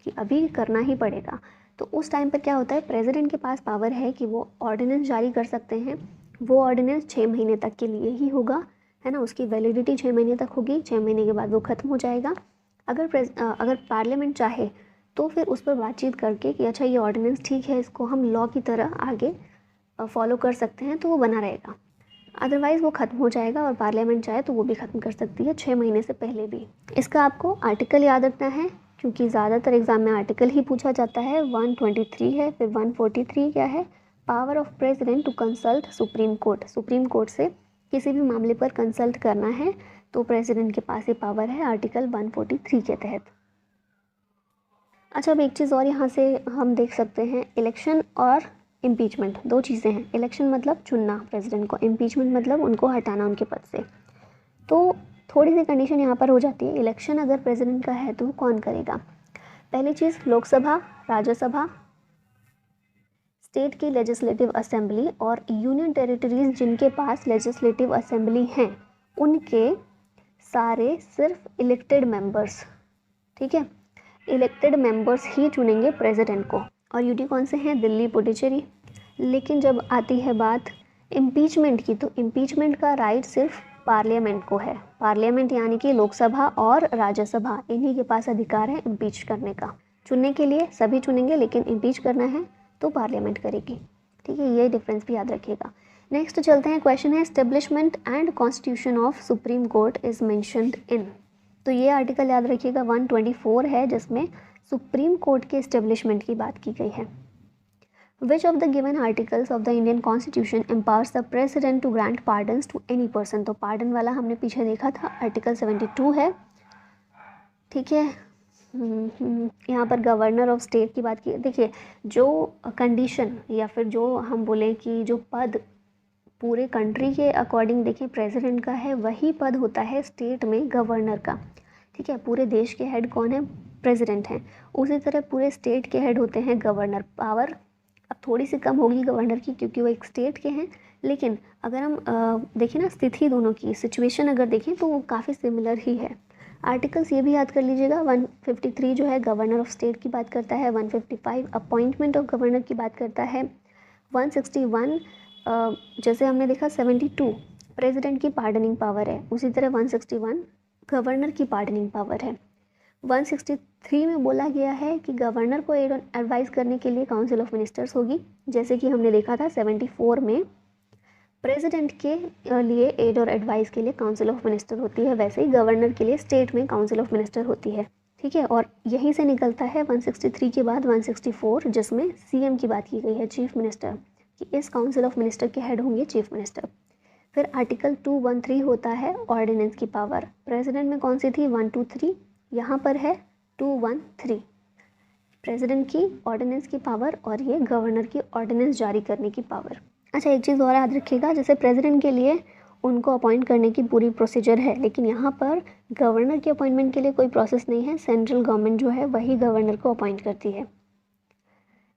कि अभी करना ही पड़ेगा, तो उस टाइम पर क्या होता है, प्रेसिडेंट के पास पावर है कि वो ऑर्डिनेंस जारी कर सकते हैं। वो ऑर्डिनेंस 6 महीने तक के लिए ही होगा, है ना, उसकी वैलिडिटी 6 महीने तक होगी, 6 महीने के बाद वो ख़त्म हो जाएगा। अगर पार्लियामेंट चाहे तो फिर उस पर बातचीत करके कि अच्छा ये ऑर्डिनेंस ठीक है, इसको हम लॉ की तरह आगे फॉलो कर सकते हैं, तो वो बना रहेगा। अदरवाइज़ वो ख़त्म हो जाएगा और पार्लियामेंट चाहे तो वो भी ख़त्म कर सकती है 6 महीने से पहले भी। इसका आपको आर्टिकल याद रखना है क्योंकि ज़्यादातर एग्ज़ाम में आर्टिकल ही पूछा जाता है। 123 है, फिर 143 क्या है, power of president to consult supreme court. Supreme court से किसी भी मामले पर कंसल्ट करना है तो प्रेसिडेंट के पास ये पावर है आर्टिकल 143 के तहत। अच्छा, अब एक चीज़ और यहाँ से हम देख सकते हैं, इलेक्शन और इम्पीचमेंट दो चीज़ें हैं। इलेक्शन मतलब चुनना प्रेसिडेंट को, इम्पीचमेंट मतलब उनको हटाना उनके पद से। तो थोड़ी सी कंडीशन यहाँ पर हो जाती है, इलेक्शन अगर प्रेसिडेंट का है तो कौन करेगा। पहली चीज़, लोकसभा, राज्यसभा, स्टेट की लेजिस्लेटिव असेंबली और यूनियन टेरिटरीज जिनके पास लेजिस्लेटिव असेंबली हैं उनके सारे सिर्फ इलेक्टेड मेंबर्स, ठीक है, इलेक्टेड मेंबर्स ही चुनेंगे प्रेसिडेंट को। और यूटी कौन से हैं, दिल्ली, पुडुचेरी। लेकिन जब आती है बात इम्पीचमेंट की, तो इम्पीचमेंट का राइट सिर्फ पार्लियामेंट को है। पार्लियामेंट यानी कि लोकसभा और राज्यसभा, इन्हीं के पास अधिकार है इम्पीच करने का। चुनने के लिए सभी चुनेंगे, लेकिन इम्पीच करना है तो पार्लियामेंट करेगी, ठीक है, ये डिफरेंस भी याद रखिएगा। नेक्स्ट चलते हैं, क्वेश्चन है establishment and constitution of supreme court is mentioned in. तो ये आर्टिकल याद रखिएगा 124 है जिसमें सुप्रीम कोर्ट के एस्टेब्लिशमेंट की बात की गई है। Which of the given articles of the Indian Constitution empowers the President to grant pardons to any person? तो पार्डन वाला हमने पीछे देखा था, आर्टिकल 72 है, ठीक है। यहाँ पर गवर्नर ऑफ स्टेट की बात की। देखिए, जो कंडीशन या फिर जो हम बोलें कि जो पद पूरे कंट्री के अकॉर्डिंग देखें प्रेसिडेंट का है, वही पद होता है स्टेट में गवर्नर का। ठीक है, पूरे देश के हेड कौन है? प्रेसिडेंट हैं। उसी तरह पूरे स्टेट के हेड होते हैं गवर्नर। पावर अब थोड़ी सी कम होगी गवर्नर की क्योंकि वो एक स्टेट के हैं, लेकिन अगर हम देखें ना स्थिति दोनों की, सिचुएशन अगर देखें तो वो काफ़ी सिमिलर ही है। आर्टिकल्स ये भी याद कर लीजिएगा। 153 जो है गवर्नर ऑफ स्टेट की बात करता है, 155 अपॉइंटमेंट ऑफ गवर्नर की बात करता है, 161 जैसे हमने देखा 72 प्रेसिडेंट की पार्डनिंग पावर है, उसी तरह 161 गवर्नर की पार्डनिंग पावर है। 163 में बोला गया है कि गवर्नर को एडवाइस करने के लिए काउंसिल ऑफ मिनिस्टर्स होगी, जैसे कि हमने देखा था 74 में प्रेसिडेंट के लिए एड और एडवाइस के लिए काउंसिल ऑफ मिनिस्टर होती है, वैसे ही गवर्नर के लिए स्टेट में काउंसिल ऑफ मिनिस्टर होती है। ठीक है, और यहीं से निकलता है 163 के बाद 164 जिसमें सीएम की बात की गई है, चीफ मिनिस्टर, कि इस काउंसिल ऑफ मिनिस्टर के हेड होंगे चीफ मिनिस्टर। फिर आर्टिकल 213 होता है ऑर्डिनेंस की पावर। प्रेसिडेंट में कौन सी थी? 123, यहाँ पर है 213 प्रेसिडेंट की ऑर्डिनेंस की पावर और ये गवर्नर की ऑर्डिनेंस जारी करने की पावर। अच्छा, एक चीज़ और याद रखिएगा, जैसे प्रेसिडेंट के लिए उनको अपॉइंट करने की पूरी प्रोसीजर है, लेकिन यहाँ पर गवर्नर के अपॉइंटमेंट के लिए कोई प्रोसेस नहीं है। सेंट्रल गवर्नमेंट जो है वही गवर्नर को अपॉइंट करती है।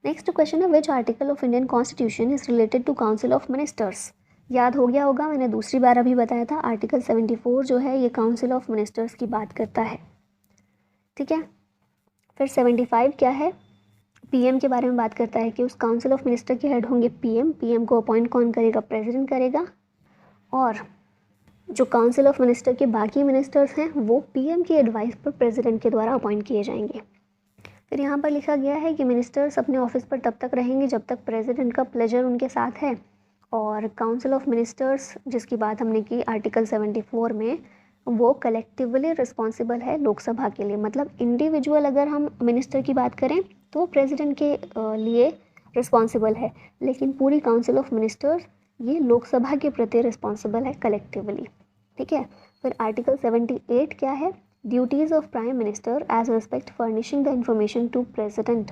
नेक्स्ट क्वेश्चन है, which article of Indian constitution is related to council of ministers? याद हो गया होगा, मैंने दूसरी बार अभी बताया था, आर्टिकल 74 जो है ये काउंसिल ऑफ मिनिस्टर्स की बात करता है। ठीक है, फिर 75 क्या है? पीएम के बारे में बात करता है कि उस काउंसिल ऑफ मिनिस्टर के हेड होंगे पीएम। पीएम को अपॉइंट कौन करेगा? प्रेसिडेंट करेगा। और जो काउंसिल ऑफ मिनिस्टर के बाकी मिनिस्टर्स हैं वो पीएम की एडवाइस पर प्रेसिडेंट के द्वारा अपॉइंट किए जाएंगे। फिर यहाँ पर लिखा गया है कि मिनिस्टर्स अपने ऑफिस पर तब तक रहेंगे जब तक प्रेसिडेंट का प्लेजर उनके साथ है। और काउंसिल ऑफ मिनिस्टर्स जिसकी बात हमने की आर्टिकल 74 में, वो कलेक्टिवली रिस्पॉन्सिबल है लोकसभा के लिए। मतलब इंडिविजुअल अगर हम मिनिस्टर की बात करें तो प्रेसिडेंट के लिए रिस्पॉन्सिबल है, लेकिन पूरी काउंसिल ऑफ मिनिस्टर्स ये लोकसभा के प्रति रिस्पॉन्सिबल है कलेक्टिवली। ठीक है, फिर आर्टिकल 78 क्या है? Duties of prime minister as respect furnishing the information to president.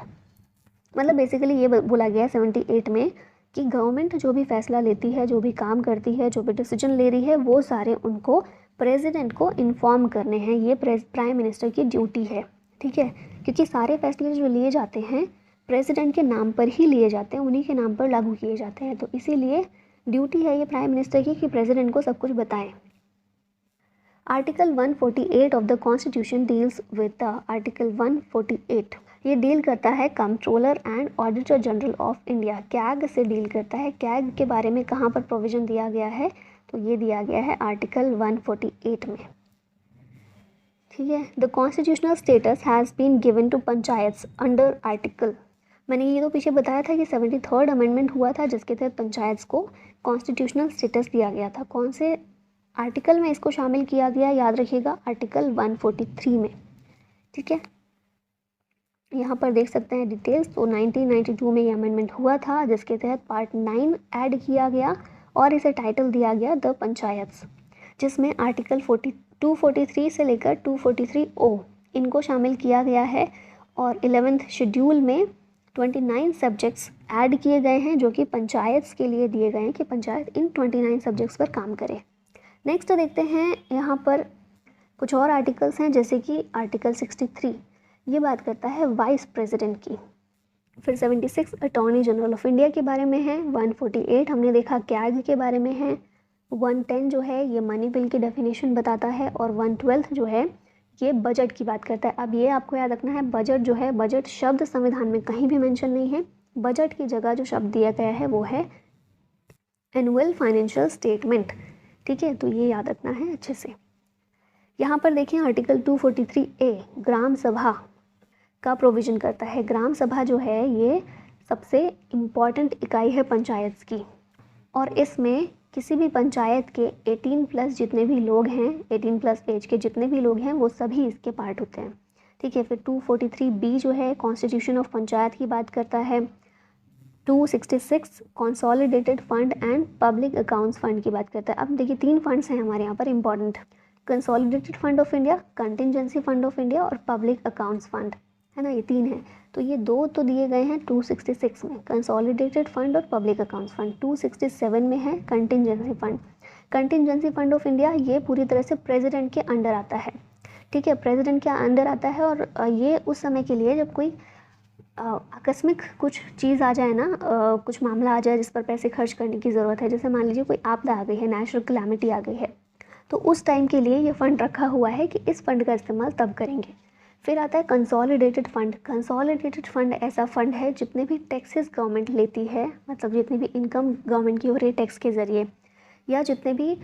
मतलब बेसिकली ये बोला गया है 78 में कि गवर्नमेंट जो भी फैसला लेती है, जो भी काम करती है, जो भी डिसीजन ले रही है, वो सारे उनको प्रेसिडेंट को इन्फॉर्म करने हैं। ये प्राइम मिनिस्टर की ड्यूटी है। ठीक है, क्योंकि सारे फैसले जो लिए जाते हैं प्रेसिडेंट के नाम पर ही लिए जाते हैं, उन्हीं के नाम पर लागू किए जाते हैं, तो इसीलिए ड्यूटी है ये प्राइम मिनिस्टर की कि प्रेसिडेंट को सब कुछ बताएं। Article 148 of the constitution deals with the article 148, ये डील करता है controller and auditor general of India, CAG से डील करता है। कैग के बारे में कहाँ पर प्रोविज़न दिया गया है? तो ये दिया गया है आर्टिकल 148 में। ठीक है, the constitutional status has been given to panchayats under article, मैंने ये तो पीछे बताया था कि 73rd अमेंडमेंट हुआ था जिसके तहत पंचायत्स को कॉन्स्टिट्यूशनल स्टेटस दिया गया था। कौन से आर्टिकल में इसको शामिल किया गया? याद रखिएगा, आर्टिकल 143 में। ठीक है, यहाँ पर देख सकते हैं डिटेल्स। तो 1992 में ये अमेंडमेंट हुआ था जिसके तहत पार्ट 9 ऐड किया गया और इसे टाइटल दिया गया द पंचायत्स, जिसमें आर्टिकल 243 से लेकर 243O इनको शामिल किया गया है। और 11th शेड्यूल में 29 सब्जेक्ट्स ऐड किए गए हैं जो कि पंचायत्स के लिए दिए गए हैं कि पंचायत इन 29 सब्जेक्ट्स पर काम करे। नेक्स्ट देखते हैं, यहाँ पर कुछ और आर्टिकल्स हैं जैसे कि आर्टिकल 63, ये बात करता है वाइस प्रेसिडेंट की। फिर 76 अटॉर्नी जनरल ऑफ इंडिया के बारे में है। 148 हमने देखा कैग के बारे में है। 110 जो है ये मनी बिल की डेफिनेशन बताता है। और 112 जो है ये बजट की बात करता है। अब ये आपको याद रखना है, बजट जो है, बजट शब्द संविधान में कहीं भी मेंशन नहीं है। बजट की जगह जो शब्द दिया गया है वो है एनुअल फाइनेंशियल स्टेटमेंट। ठीक है, तो ये याद रखना है अच्छे से। यहाँ पर देखें आर्टिकल 243A ग्राम सभा का प्रोविज़न करता है। ग्राम सभा जो है ये सबसे इम्पॉर्टेंट इकाई है पंचायत की, और इसमें किसी भी पंचायत के 18+ जितने भी लोग हैं, 18+ एज के जितने भी लोग हैं वो सभी इसके पार्ट होते हैं। ठीक है, फिर 243B जो है कॉन्स्टिट्यूशन ऑफ पंचायत की बात करता है। 266 consolidated fund and public accounts fund की बात करता है। अब देखिए 3 फंड्स हैं हमारे यहाँ पर important, consolidated fund of India, contingency fund of India और पब्लिक अकाउंट्स फंड, है ना, ये 3 हैं। तो ये 2 तो दिए गए हैं 266 में, कंसोलिडेटेड फंड और पब्लिक अकाउंट्स फंड। 267 में है contingency fund. Contingency fund of India ये पूरी तरह से प्रेसिडेंट के अंडर आता है, ठीक है, प्रेसिडेंट के अंडर आता है। और ये उस समय के लिए जब कोई आकस्मिक कुछ चीज़ आ जाए ना, कुछ मामला आ जाए जिस पर पैसे खर्च करने की ज़रूरत है, जैसे मान लीजिए कोई आपदा आ गई है, नेचुरल कैलामिटी आ गई है, तो उस टाइम के लिए ये फ़ंड रखा हुआ है कि इस फंड का इस्तेमाल तब करेंगे। फिर आता है कंसोलिडेटेड फ़ंड। कंसोलिडेटेड फ़ंड ऐसा फ़ंड है जितने भी टैक्सेस गवर्नमेंट लेती है, मतलब जितनी भी इनकम गवर्नमेंट की हो रही है टैक्स के ज़रिए, या जितने भी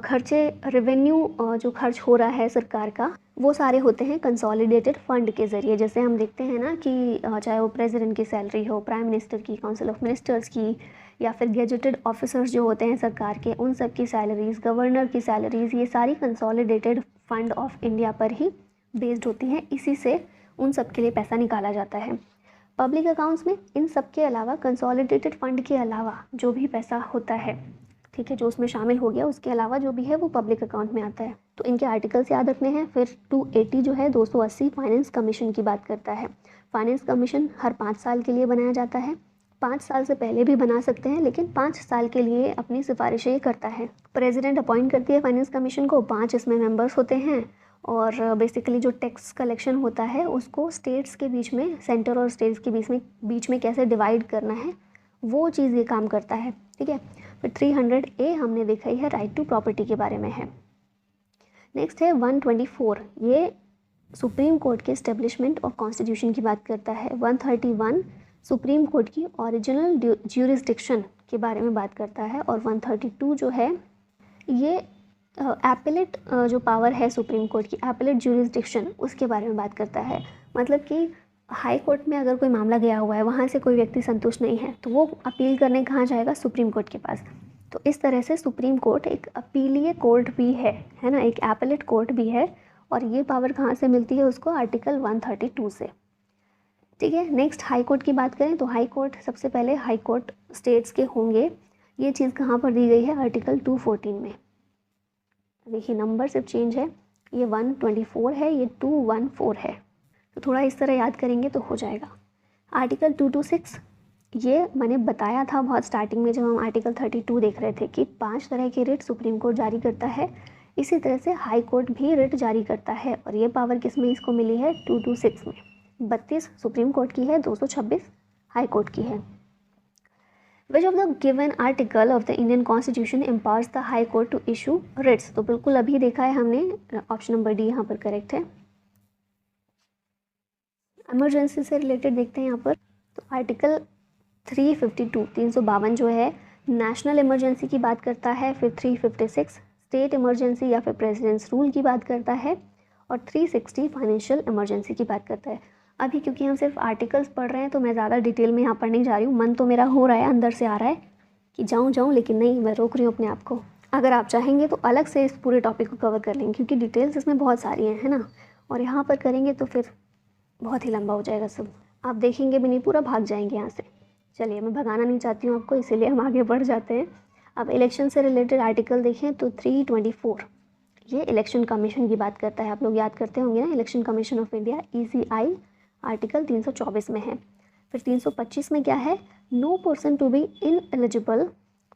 खर्चे रेवेन्यू जो खर्च हो रहा है सरकार का, वो सारे होते हैं कंसोलिडेटेड फंड के ज़रिए। जैसे हम देखते हैं ना कि चाहे वो प्रेसिडेंट की सैलरी हो, प्राइम मिनिस्टर की, काउंसिल ऑफ मिनिस्टर्स की, या फिर गेजेटेड ऑफिसर्स जो होते हैं सरकार के, उन सब की सैलरीज़, गवर्नर की सैलरीज़, ये सारी कंसोलिडेटेड फंड ऑफ इंडिया पर ही बेस्ड होती हैं। इसी से उन सब के लिए पैसा निकाला जाता है। पब्लिक अकाउंट्स में इन सब के अलावा, कंसोलिडेटेड फंड के अलावा जो भी पैसा होता है, ठीक है, जो उसमें शामिल हो गया, उसके अलावा जो भी है वो पब्लिक अकाउंट में आता है। तो इनके आर्टिकल्स याद रखने हैं। फिर 280 जो है 280 फाइनेंस कमीशन की बात करता है। फाइनेंस कमीशन हर 5 साल के लिए बनाया जाता है। 5 साल से पहले भी बना सकते हैं, लेकिन 5 साल के लिए अपनी सिफारिशें ये करता है। प्रेसिडेंट अपॉइंट करती है फाइनेंस कमीशन को, 5 इसमें मेंबर्स होते हैं। और बेसिकली जो टैक्स कलेक्शन होता है उसको स्टेट्स के बीच में, सेंटर और स्टेट्स के बीच में कैसे डिवाइड करना है, वो चीज़ ये काम करता है, ठीक है। फिर 300A हमने देखा ही है, राइट टू प्रॉपर्टी के बारे में है। नेक्स्ट है 124, ये सुप्रीम कोर्ट के इस्टेब्लिशमेंट और कॉन्स्टिट्यूशन की बात करता है। 131 सुप्रीम कोर्ट की ओरिजिनल ज्यूरिसडिक्शन के बारे में बात करता है। और 132 जो है ये एपेलेट जो पावर है सुप्रीम कोर्ट की, एपेलेट ज्यूरिसडिक्शन, उसके बारे में बात करता है। मतलब कि हाई कोर्ट में अगर कोई मामला गया हुआ है, वहाँ से कोई व्यक्ति संतुष्ट नहीं है, तो वो अपील करने कहाँ जाएगा, सुप्रीम कोर्ट के पास। तो इस तरह से सुप्रीम कोर्ट एक अपीलीय कोर्ट भी है ना, एक एपेलेट कोर्ट भी है। और ये पावर कहाँ से मिलती है उसको, आर्टिकल 132 से, ठीक है। नेक्स्ट हाई कोर्ट की बात करें तो हाई कोर्ट, सबसे पहले हाई कोर्ट स्टेट्स के होंगे। ये चीज़ कहाँ पर दी गई है, आर्टिकल 214 में। देखिए नंबर सिर्फ चेंज है, ये 124 है, ये 214 है। तो थोड़ा इस तरह याद करेंगे तो हो जाएगा। आर्टिकल 226, ये मैंने बताया था बहुत स्टार्टिंग में जब हम आर्टिकल 32 देख रहे थे कि 5 तरह के रिट सुप्रीम कोर्ट जारी करता है। इसी तरह से हाई कोर्ट भी रिट जारी करता है। और ये पावर किस में इसको मिली है, 226 में। 32 सुप्रीम कोर्ट की है, 226 हाई कोर्ट की है। Which of the given article of the Indian Constitution empowers the High Court to issue writs? तो बिल्कुल अभी देखा है हमने, ऑप्शन नंबर डी यहाँ पर करेक्ट है। इमरजेंसी से रिलेटेड देखते हैं यहाँ पर, तो आर्टिकल 352 352 जो है नेशनल इमरजेंसी की बात करता है। फिर 356 स्टेट इमरजेंसी या फिर प्रेसिडेंट्स रूल की बात करता है। और 360 फाइनेंशियल इमरजेंसी की बात करता है। अभी क्योंकि हम सिर्फ आर्टिकल्स पढ़ रहे हैं तो मैं ज़्यादा डिटेल में यहाँ पर नहीं जा रही हूँ। मन तो मेरा हो रहा है, अंदर से आ रहा है कि जाऊँ, लेकिन नहीं, मैं रोक रही हूँ अपने आप को। अगर आप चाहेंगे तो अलग से इस पूरे टॉपिक को कवर कर लेंगे, क्योंकि डिटेल्स इसमें बहुत सारी हैं, है ना। और यहाँ पर करेंगे तो फिर बहुत ही लंबा हो जाएगा सब, आप देखेंगे भी नहीं, पूरा भाग जाएंगे यहाँ से। चलिए, मैं भगाना नहीं चाहती हूँ आपको, इसीलिए हम आगे बढ़ जाते हैं। अब इलेक्शन से रिलेटेड आर्टिकल देखें तो 324, ये इलेक्शन कमीशन की बात करता है। आप लोग याद करते होंगे ना, election commission of India, ECI, article 324 में है। फिर 325 में क्या है, no person to be ineligible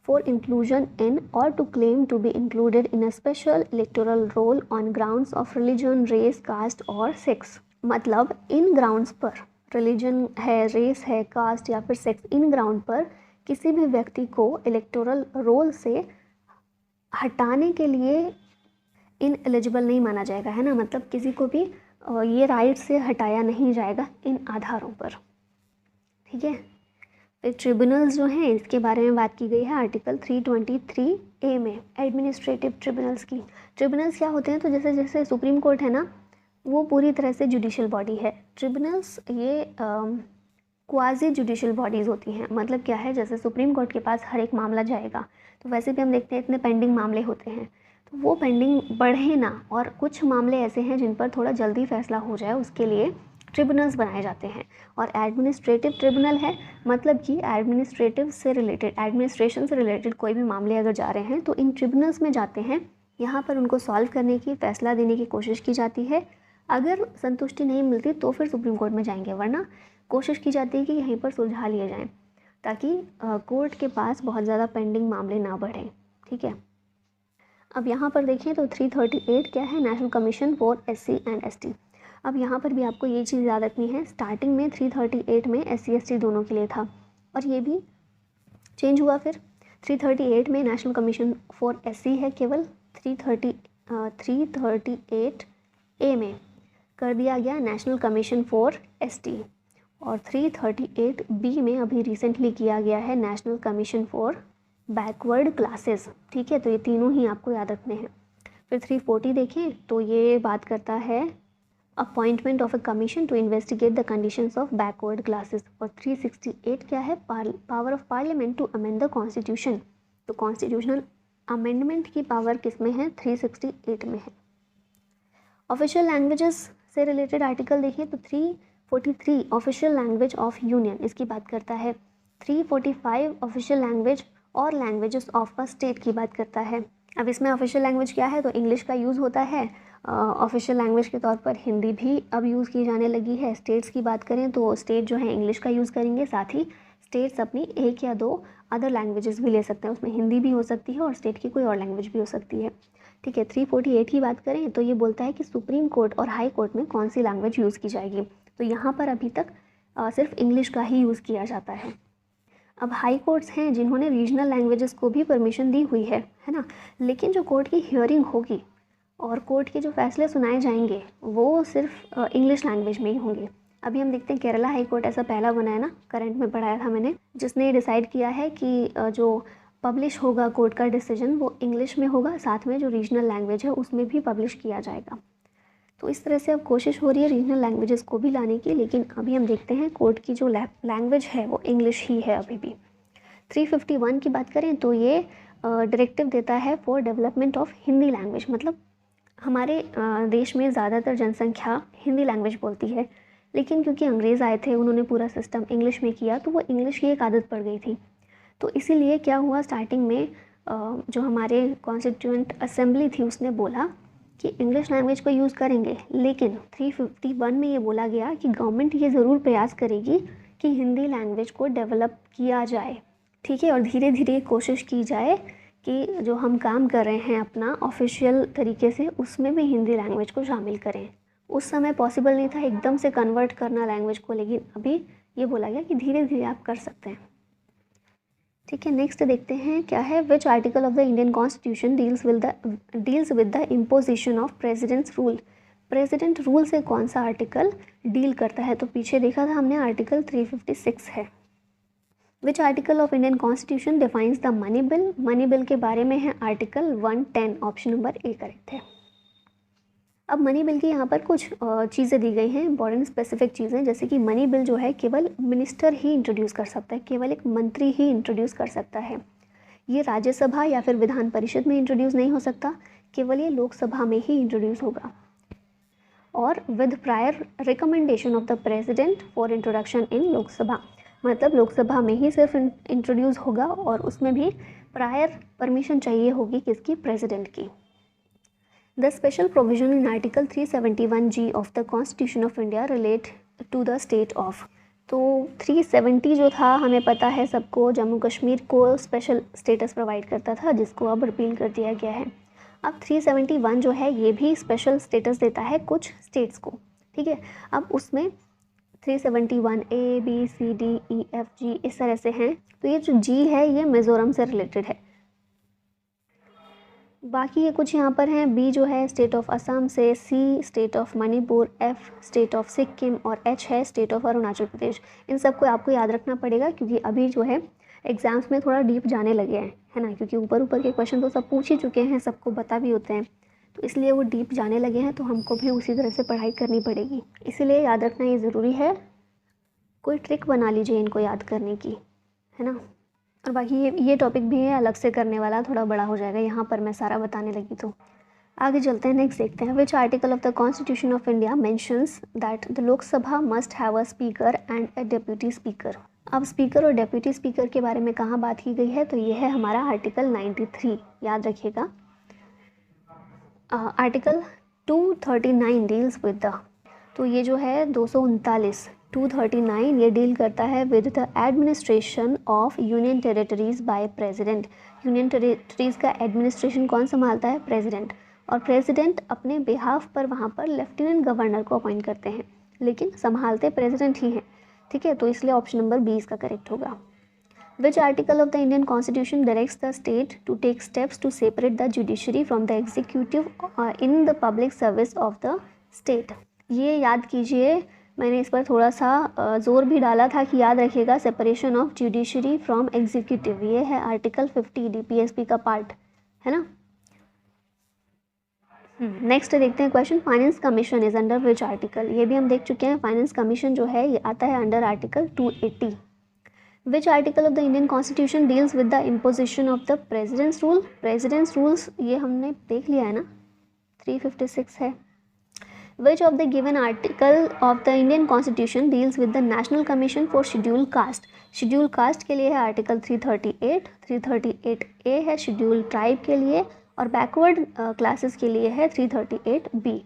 for inclusion in और to claim to be included in a special electoral roll on grounds of religion, race, caste और सेक्स। मतलब इन ग्राउंड्स पर, रिलीजन है, रेस है, कास्ट या फिर सेक्स, इन ग्राउंड पर किसी भी व्यक्ति को इलेक्टोरल रोल से हटाने के लिए इनएलिजिबल नहीं माना जाएगा, है ना। मतलब किसी को भी ये राइट से हटाया नहीं जाएगा इन आधारों पर, ठीक है। फिर ट्रिब्यूनल्स जो हैं इसके बारे में बात की गई है आर्टिकल 323A में, एडमिनिस्ट्रेटिव ट्रिब्यूनल्स की। ट्रिब्यूनल्स क्या होते हैं, तो जैसे जैसे सुप्रीम कोर्ट है ना, वो पूरी तरह से जुडिशियल बॉडी है। ट्रिब्यूनल्स ये क्वाजी जुडिशियल बॉडीज़ होती हैं। मतलब क्या है, जैसे सुप्रीम कोर्ट के पास हर एक मामला जाएगा, तो वैसे भी हम देखते हैं इतने पेंडिंग मामले होते हैं, तो वो पेंडिंग बढ़े ना, और कुछ मामले ऐसे हैं जिन पर थोड़ा जल्दी फैसला हो जाए, उसके लिए ट्रिब्यूनल्स बनाए जाते हैं। और एडमिनिस्ट्रेटिव ट्रिब्यूनल है, मतलब कि एडमिनिस्ट्रेटिव से रिलेटेड, एडमिनिस्ट्रेशन से रिलेटेड कोई भी मामले अगर जा रहे हैं तो इन ट्रिब्यूनल्स में जाते हैं, यहाँ पर उनको सॉल्व करने की, फैसला देने की कोशिश की जाती है। अगर संतुष्टि नहीं मिलती तो फिर सुप्रीम कोर्ट में जाएंगे, वरना कोशिश की जाती है कि यहीं पर सुलझा लिए जाएं, ताकि कोर्ट के पास बहुत ज़्यादा पेंडिंग मामले ना बढ़ें। ठीक है, अब यहाँ पर देखें तो 338 क्या है, national commission for SC and ST। अब यहाँ पर भी आपको ये चीज़ याद रखनी है, स्टार्टिंग में 338 में SC ST दोनों के लिए था, और ये भी चेंज हुआ। फिर 338 में नेशनल कमीशन फॉर SC है केवल, 338A में कर दिया गया नेशनल कमीशन फॉर ST, और 338B में अभी रिसेंटली किया गया है national commission for backward classes. ठीक है, तो ये तीनों ही आपको याद रखने हैं। फिर 340 देखें तो ये बात करता है appointment of a commission to investigate the conditions of backward classes. और 368 क्या है, power of parliament to amend the constitution. तो कॉन्स्टिट्यूशनल अमेंडमेंट की पावर किस में है, 368 में है। ऑफिशियल लैंग्वेजेस से रिलेटेड आर्टिकल देखिए तो 343 ऑफिशियल लैंग्वेज ऑफ यूनियन, इसकी बात करता है। 345 ऑफिशियल लैंग्वेज और लैंग्वेजेस ऑफ अ स्टेट की बात करता है। अब इसमें ऑफिशियल लैंग्वेज क्या है, तो इंग्लिश का यूज़ होता है। ऑफिशियल लैंग्वेज के तौर पर हिंदी भी अब यूज़ की जाने लगी है। स्टेट्स की बात करें तो स्टेट जो है इंग्लिश का यूज़ करेंगे, साथ ही स्टेट्स अपनी एक या दो अदर लैंग्वेजेस भी ले सकते हैं, उसमें हिंदी भी हो सकती है और स्टेट की कोई और लैंग्वेज भी हो सकती है। ठीक है, 348 की बात करें तो ये बोलता है कि सुप्रीम कोर्ट और हाई कोर्ट में कौन सी लैंग्वेज यूज़ की जाएगी। तो यहाँ पर अभी तक सिर्फ इंग्लिश का ही यूज़ किया जाता है। अब हाई कोर्ट्स हैं जिन्होंने रीजनल लैंग्वेजेस को भी परमिशन दी हुई है ना, लेकिन जो कोर्ट की हियरिंग होगी और कोर्ट के जो फैसले सुनाए जाएंगे वो सिर्फ इंग्लिश लैंग्वेज में ही होंगे। अभी हम देखते हैं केरला हाई कोर्ट ऐसा पहला बना है ना, करंट में पढ़ाया था मैंने, जिसने डिसाइड किया है कि जो पब्लिश होगा कोर्ट का डिसीजन वो इंग्लिश में होगा, साथ में जो रीजनल लैंग्वेज है उसमें भी पब्लिश किया जाएगा। तो इस तरह से अब कोशिश हो रही है रीजनल लैंग्वेजेस को भी लाने की, लेकिन अभी हम देखते हैं कोर्ट की जो लैंग्वेज है वो इंग्लिश ही है अभी भी। 351 की बात करें तो ये डायरेक्टिव देता है for development of Hindi language. मतलब हमारे देश में ज़्यादातर जनसंख्या हिंदी लैंग्वेज बोलती है, लेकिन क्योंकि अंग्रेज़ आए थे उन्होंने पूरा सिस्टम इंग्लिश में किया, तो वो इंग्लिश की एक आदत पड़ गई थी। तो इसीलिए क्या हुआ, स्टार्टिंग में जो हमारे कॉन्स्टिट्यूएंट असेंबली थी उसने बोला कि इंग्लिश लैंग्वेज को यूज़ करेंगे, लेकिन 351 में ये बोला गया कि गवर्नमेंट ये ज़रूर प्रयास करेगी कि हिंदी लैंग्वेज को डेवलप किया जाए। ठीक है, और धीरे धीरे कोशिश की जाए कि जो हम काम कर रहे हैं अपना ऑफिशियल तरीके से उसमें भी हिंदी लैंग्वेज को शामिल करें। उस समय पॉसिबल नहीं था एकदम से कन्वर्ट करना लैंग्वेज को, लेकिन अभी ये बोला गया कि धीरे धीरे आप कर सकते हैं। ठीक है, नेक्स्ट देखते हैं क्या है, which article of the Indian constitution deals with the imposition of presidents rule. President rule से कौन सा आर्टिकल डील करता है, तो पीछे देखा था हमने आर्टिकल 356 है। Which article of Indian constitution defines the money bill. Money bill के बारे में है article 110, option number A correct है। अब मनी बिल की यहाँ पर कुछ चीज़ें दी गई हैं, इंपॉर्टेंट स्पेसिफिक चीज़ें, जैसे कि मनी बिल जो है केवल मिनिस्टर ही इंट्रोड्यूस कर सकता है, केवल एक मंत्री ही इंट्रोड्यूस कर सकता है। ये राज्यसभा या फिर विधान परिषद में इंट्रोड्यूस नहीं हो सकता, केवल ये लोकसभा में ही इंट्रोड्यूस होगा। और with prior recommendation of the president for introduction in Lok Sabha, मतलब लोकसभा में ही सिर्फ इंट्रोड्यूस होगा और उसमें भी प्रायर परमिशन चाहिए होगी किसकी, प्रेसिडेंट की। The special provision in article 371G of the constitution of India relate to the state of. तो 370 जो था हमें पता है सबको, जम्मू कश्मीर को स्पेशल स्टेटस प्रोवाइड करता था, जिसको अब रिपील कर दिया गया है। अब 371 जो है ये भी स्पेशल स्टेटस देता है कुछ स्टेट्स को। ठीक है, अब उसमें 371 A B C D E F G इस तरह से हैं, तो ये जो G है ये मिज़ोरम से रिलेटेड है। बाकी ये कुछ यहाँ पर हैं, बी जो है स्टेट ऑफ असम से, C state of Manipur, F state of Sikkim और एच है स्टेट ऑफ अरुणाचल प्रदेश। इन सबको आपको याद रखना पड़ेगा क्योंकि अभी जो है एग्ज़ाम्स में थोड़ा डीप जाने लगे हैं, है ना, क्योंकि ऊपर ऊपर के क्वेश्चन तो सब पूछ ही चुके हैं, सबको पता भी होते हैं, तो इसलिए वो डीप जाने लगे हैं, तो हमको भी उसी तरह से पढ़ाई करनी पड़ेगी। इसीलिए याद रखना ये ज़रूरी है, कोई ट्रिक बना लीजिए इनको याद करने की, है ना। और बाकी ये टॉपिक भी है अलग से करने वाला, थोड़ा बड़ा हो जाएगा, यहाँ पर मैं सारा बताने लगी। तो आगे चलते हैं, नेक्स्ट देखते हैं। Which article of the constitution of India mentions that the Lok Sabha must have a speaker and a deputy speaker. अब स्पीकर और डेप्यूटी स्पीकर के बारे में कहाँ बात की गई है, तो ये है हमारा आर्टिकल 93, याद रखिएगा। आर्टिकल 239 डील्स विद द, तो ये जो है 239 239 ये डील करता है with the administration of union territories by president. Union territories का एडमिनिस्ट्रेशन कौन संभालता है? प्रेसिडेंट। और प्रेसिडेंट अपने बिहाफ पर वहाँ पर लेफ्टिनेंट गवर्नर को अपॉइंट करते हैं, लेकिन संभालते प्रेसिडेंट ही हैं, ठीक है। तो इसलिए ऑप्शन नंबर 20 का करेक्ट होगा। Which article of the Indian Constitution directs the state to take steps to separate the judiciary from the executive in the public service of the state? ये याद कीजिए, मैंने इस पर थोड़ा सा जोर भी डाला था कि याद रखिएगा, separation of judiciary from executive, ये है आर्टिकल 50 डीपीएसपी का पार्ट, है ना। नेक्स्ट देखते हैं question, finance commission is under which article? ये भी हम देख चुके हैं, फाइनेंस कमीशन जो है ये आता है under article 280। Which article of the Indian constitution deals with the imposition of the president's rule? President's rules ये हमने देख लिया है ना, 356 है। Which of the given article of the Indian constitution deals with the national commission for schedule caste? Schedule caste के लिए है आर्टिकल 338, 338A है शेड्यूल ट्राइब के लिए, और बैकवर्ड क्लासेस के लिए है 338B।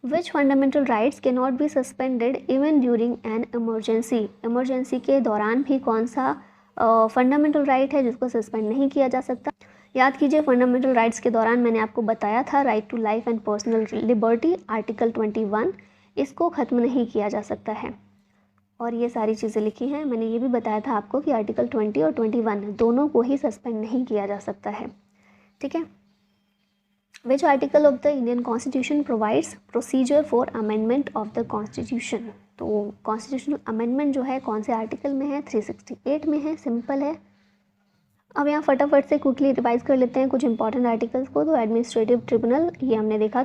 विच फंडामेंटल राइट्स के not be suspended even during an emergency? Emergency के दौरान भी कौन सा फंडामेंटल राइट है जिसको सस्पेंड नहीं किया जा सकता? याद कीजिए, फंडामेंटल राइट्स के दौरान मैंने आपको बताया था right to life and personal liberty article 21, इसको ख़त्म नहीं किया जा सकता है। और ये सारी चीज़ें लिखी हैं, मैंने ये भी बताया था आपको कि आर्टिकल 20 और 21 दोनों को ही सस्पेंड नहीं किया जा सकता है, ठीक है। Which article of the Indian Constitution provides procedure for amendment of the Constitution? तो कॉन्स्टिट्यूशनल अमेंडमेंट जो है कौन से आर्टिकल में है? 368 में है, सिंपल है। अब यहाँ फटाफट से क्विकली रिवाइज कर लेते हैं कुछ इंपॉर्टेंट आर्टिकल्स को। तो एडमिनिस्ट्रेटिव ट्रिब्यूनल ये हमने देखा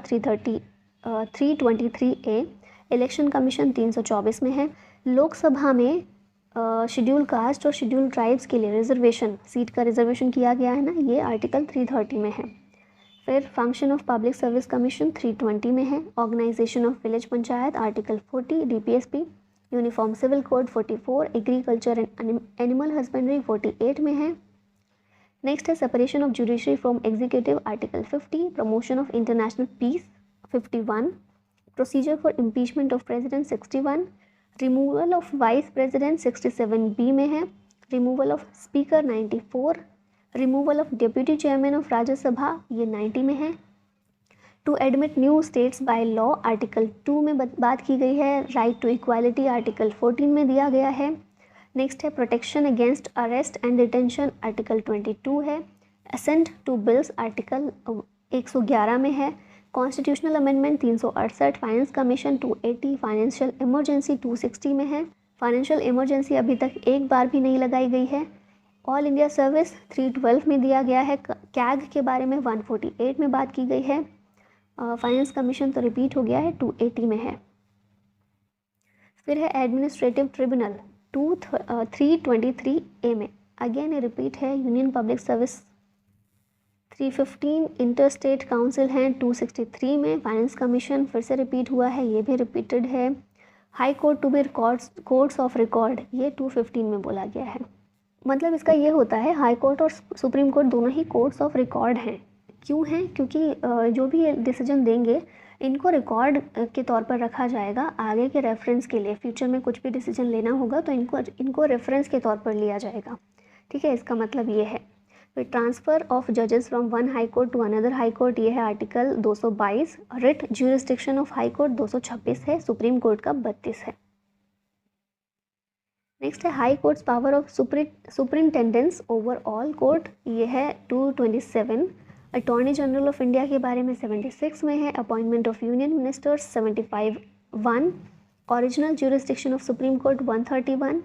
323A, इलेक्शन कमीशन 324 में है। लोकसभा में शेड्यूल कास्ट और शेड्यूल ट्राइब्स के लिए रिजर्वेशन, सीट का रिजर्वेशन किया गया है ना, ये आर्टिकल 330 में है। फिर function of public service commission 320 में है। Organisation of village panchayat article 40 DPSP. Uniform civil code 44, agriculture and animal husbandry 48 में है। नेक्स्ट है separation of judiciary from executive article 50। Promotion of international peace 51। Procedure for impeachment of president 61। Removal of vice president 67B में है। Removal of speaker 94। Removal of deputy chairman of Rajya Sabha ये 90 में है। To admit new states by law article 2 में बात की गई है। राइट टू इक्वालिटी आर्टिकल 14 में दिया गया है। नेक्स्ट है protection against arrest and detention article 22 है। असेंट टू बिल्स आर्टिकल 111 में है। Constitutional amendment 368। Finance commission 280। Financial emergency 260 में है। फाइनेंशियल इमरजेंसी अभी तक एक बार भी नहीं लगाई गई है। ऑल इंडिया सर्विस 312 में दिया गया है। कैग के बारे में 148 में बात की गई है। फाइनेंस कमीशन तो रिपीट हो गया है, 280 में है। फिर है एडमिनिस्ट्रेटिव ट्रिब्यूनल 323A में, अगेन रिपीट है। Union public service 315। Inter state council हैं 263 में। फाइनेंस कमीशन फिर से रिपीट हुआ है, ये भी रिपीटेड है। High court to be courts of record ये 215 में बोला गया है। मतलब इसका ये होता है हाई कोर्ट और सुप्रीम कोर्ट दोनों ही कोर्ट्स ऑफ रिकॉर्ड हैं। क्यों हैं? क्योंकि जो भी डिसीजन देंगे इनको रिकॉर्ड के तौर पर रखा जाएगा आगे के रेफरेंस के लिए। फ्यूचर में कुछ भी डिसीजन लेना होगा तो इनको रेफरेंस के तौर पर लिया जाएगा, ठीक है। इसका मतलब ये है। फिर ट्रांसफ़र ऑफ जजेस from one high court to another high court ये है article 222। Writ jurisdiction of high court 226 है। सुप्रीम कोर्ट का 32 है। नेक्स्ट है high courts power of superintendence over all court ये है 227। अटॉर्नी जनरल ऑफ इंडिया के बारे में 76 में है। Appointment of union ministers 75(1). Original jurisdiction of supreme court 131।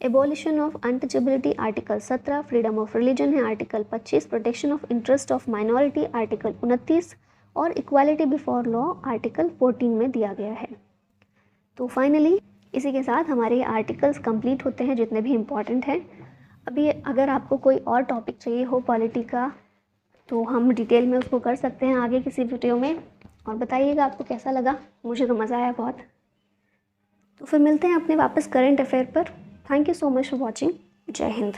Abolition of untouchability article 17। Freedom of religion है article 25। Protection of interest of minority article 29 और equality before law article 14 में दिया गया है। तो फाइनली इसी के साथ हमारे आर्टिकल्स कंप्लीट होते हैं जितने भी इम्पॉर्टेंट हैं। अभी अगर आपको कोई और टॉपिक चाहिए हो पॉलिटी का तो हम डिटेल में उसको कर सकते हैं आगे किसी वीडियो में, और बताइएगा आपको कैसा लगा। मुझे तो मज़ा आया बहुत। तो फिर मिलते हैं अपने वापस करंट अफेयर पर। Thank you so much for watching. जय हिंद।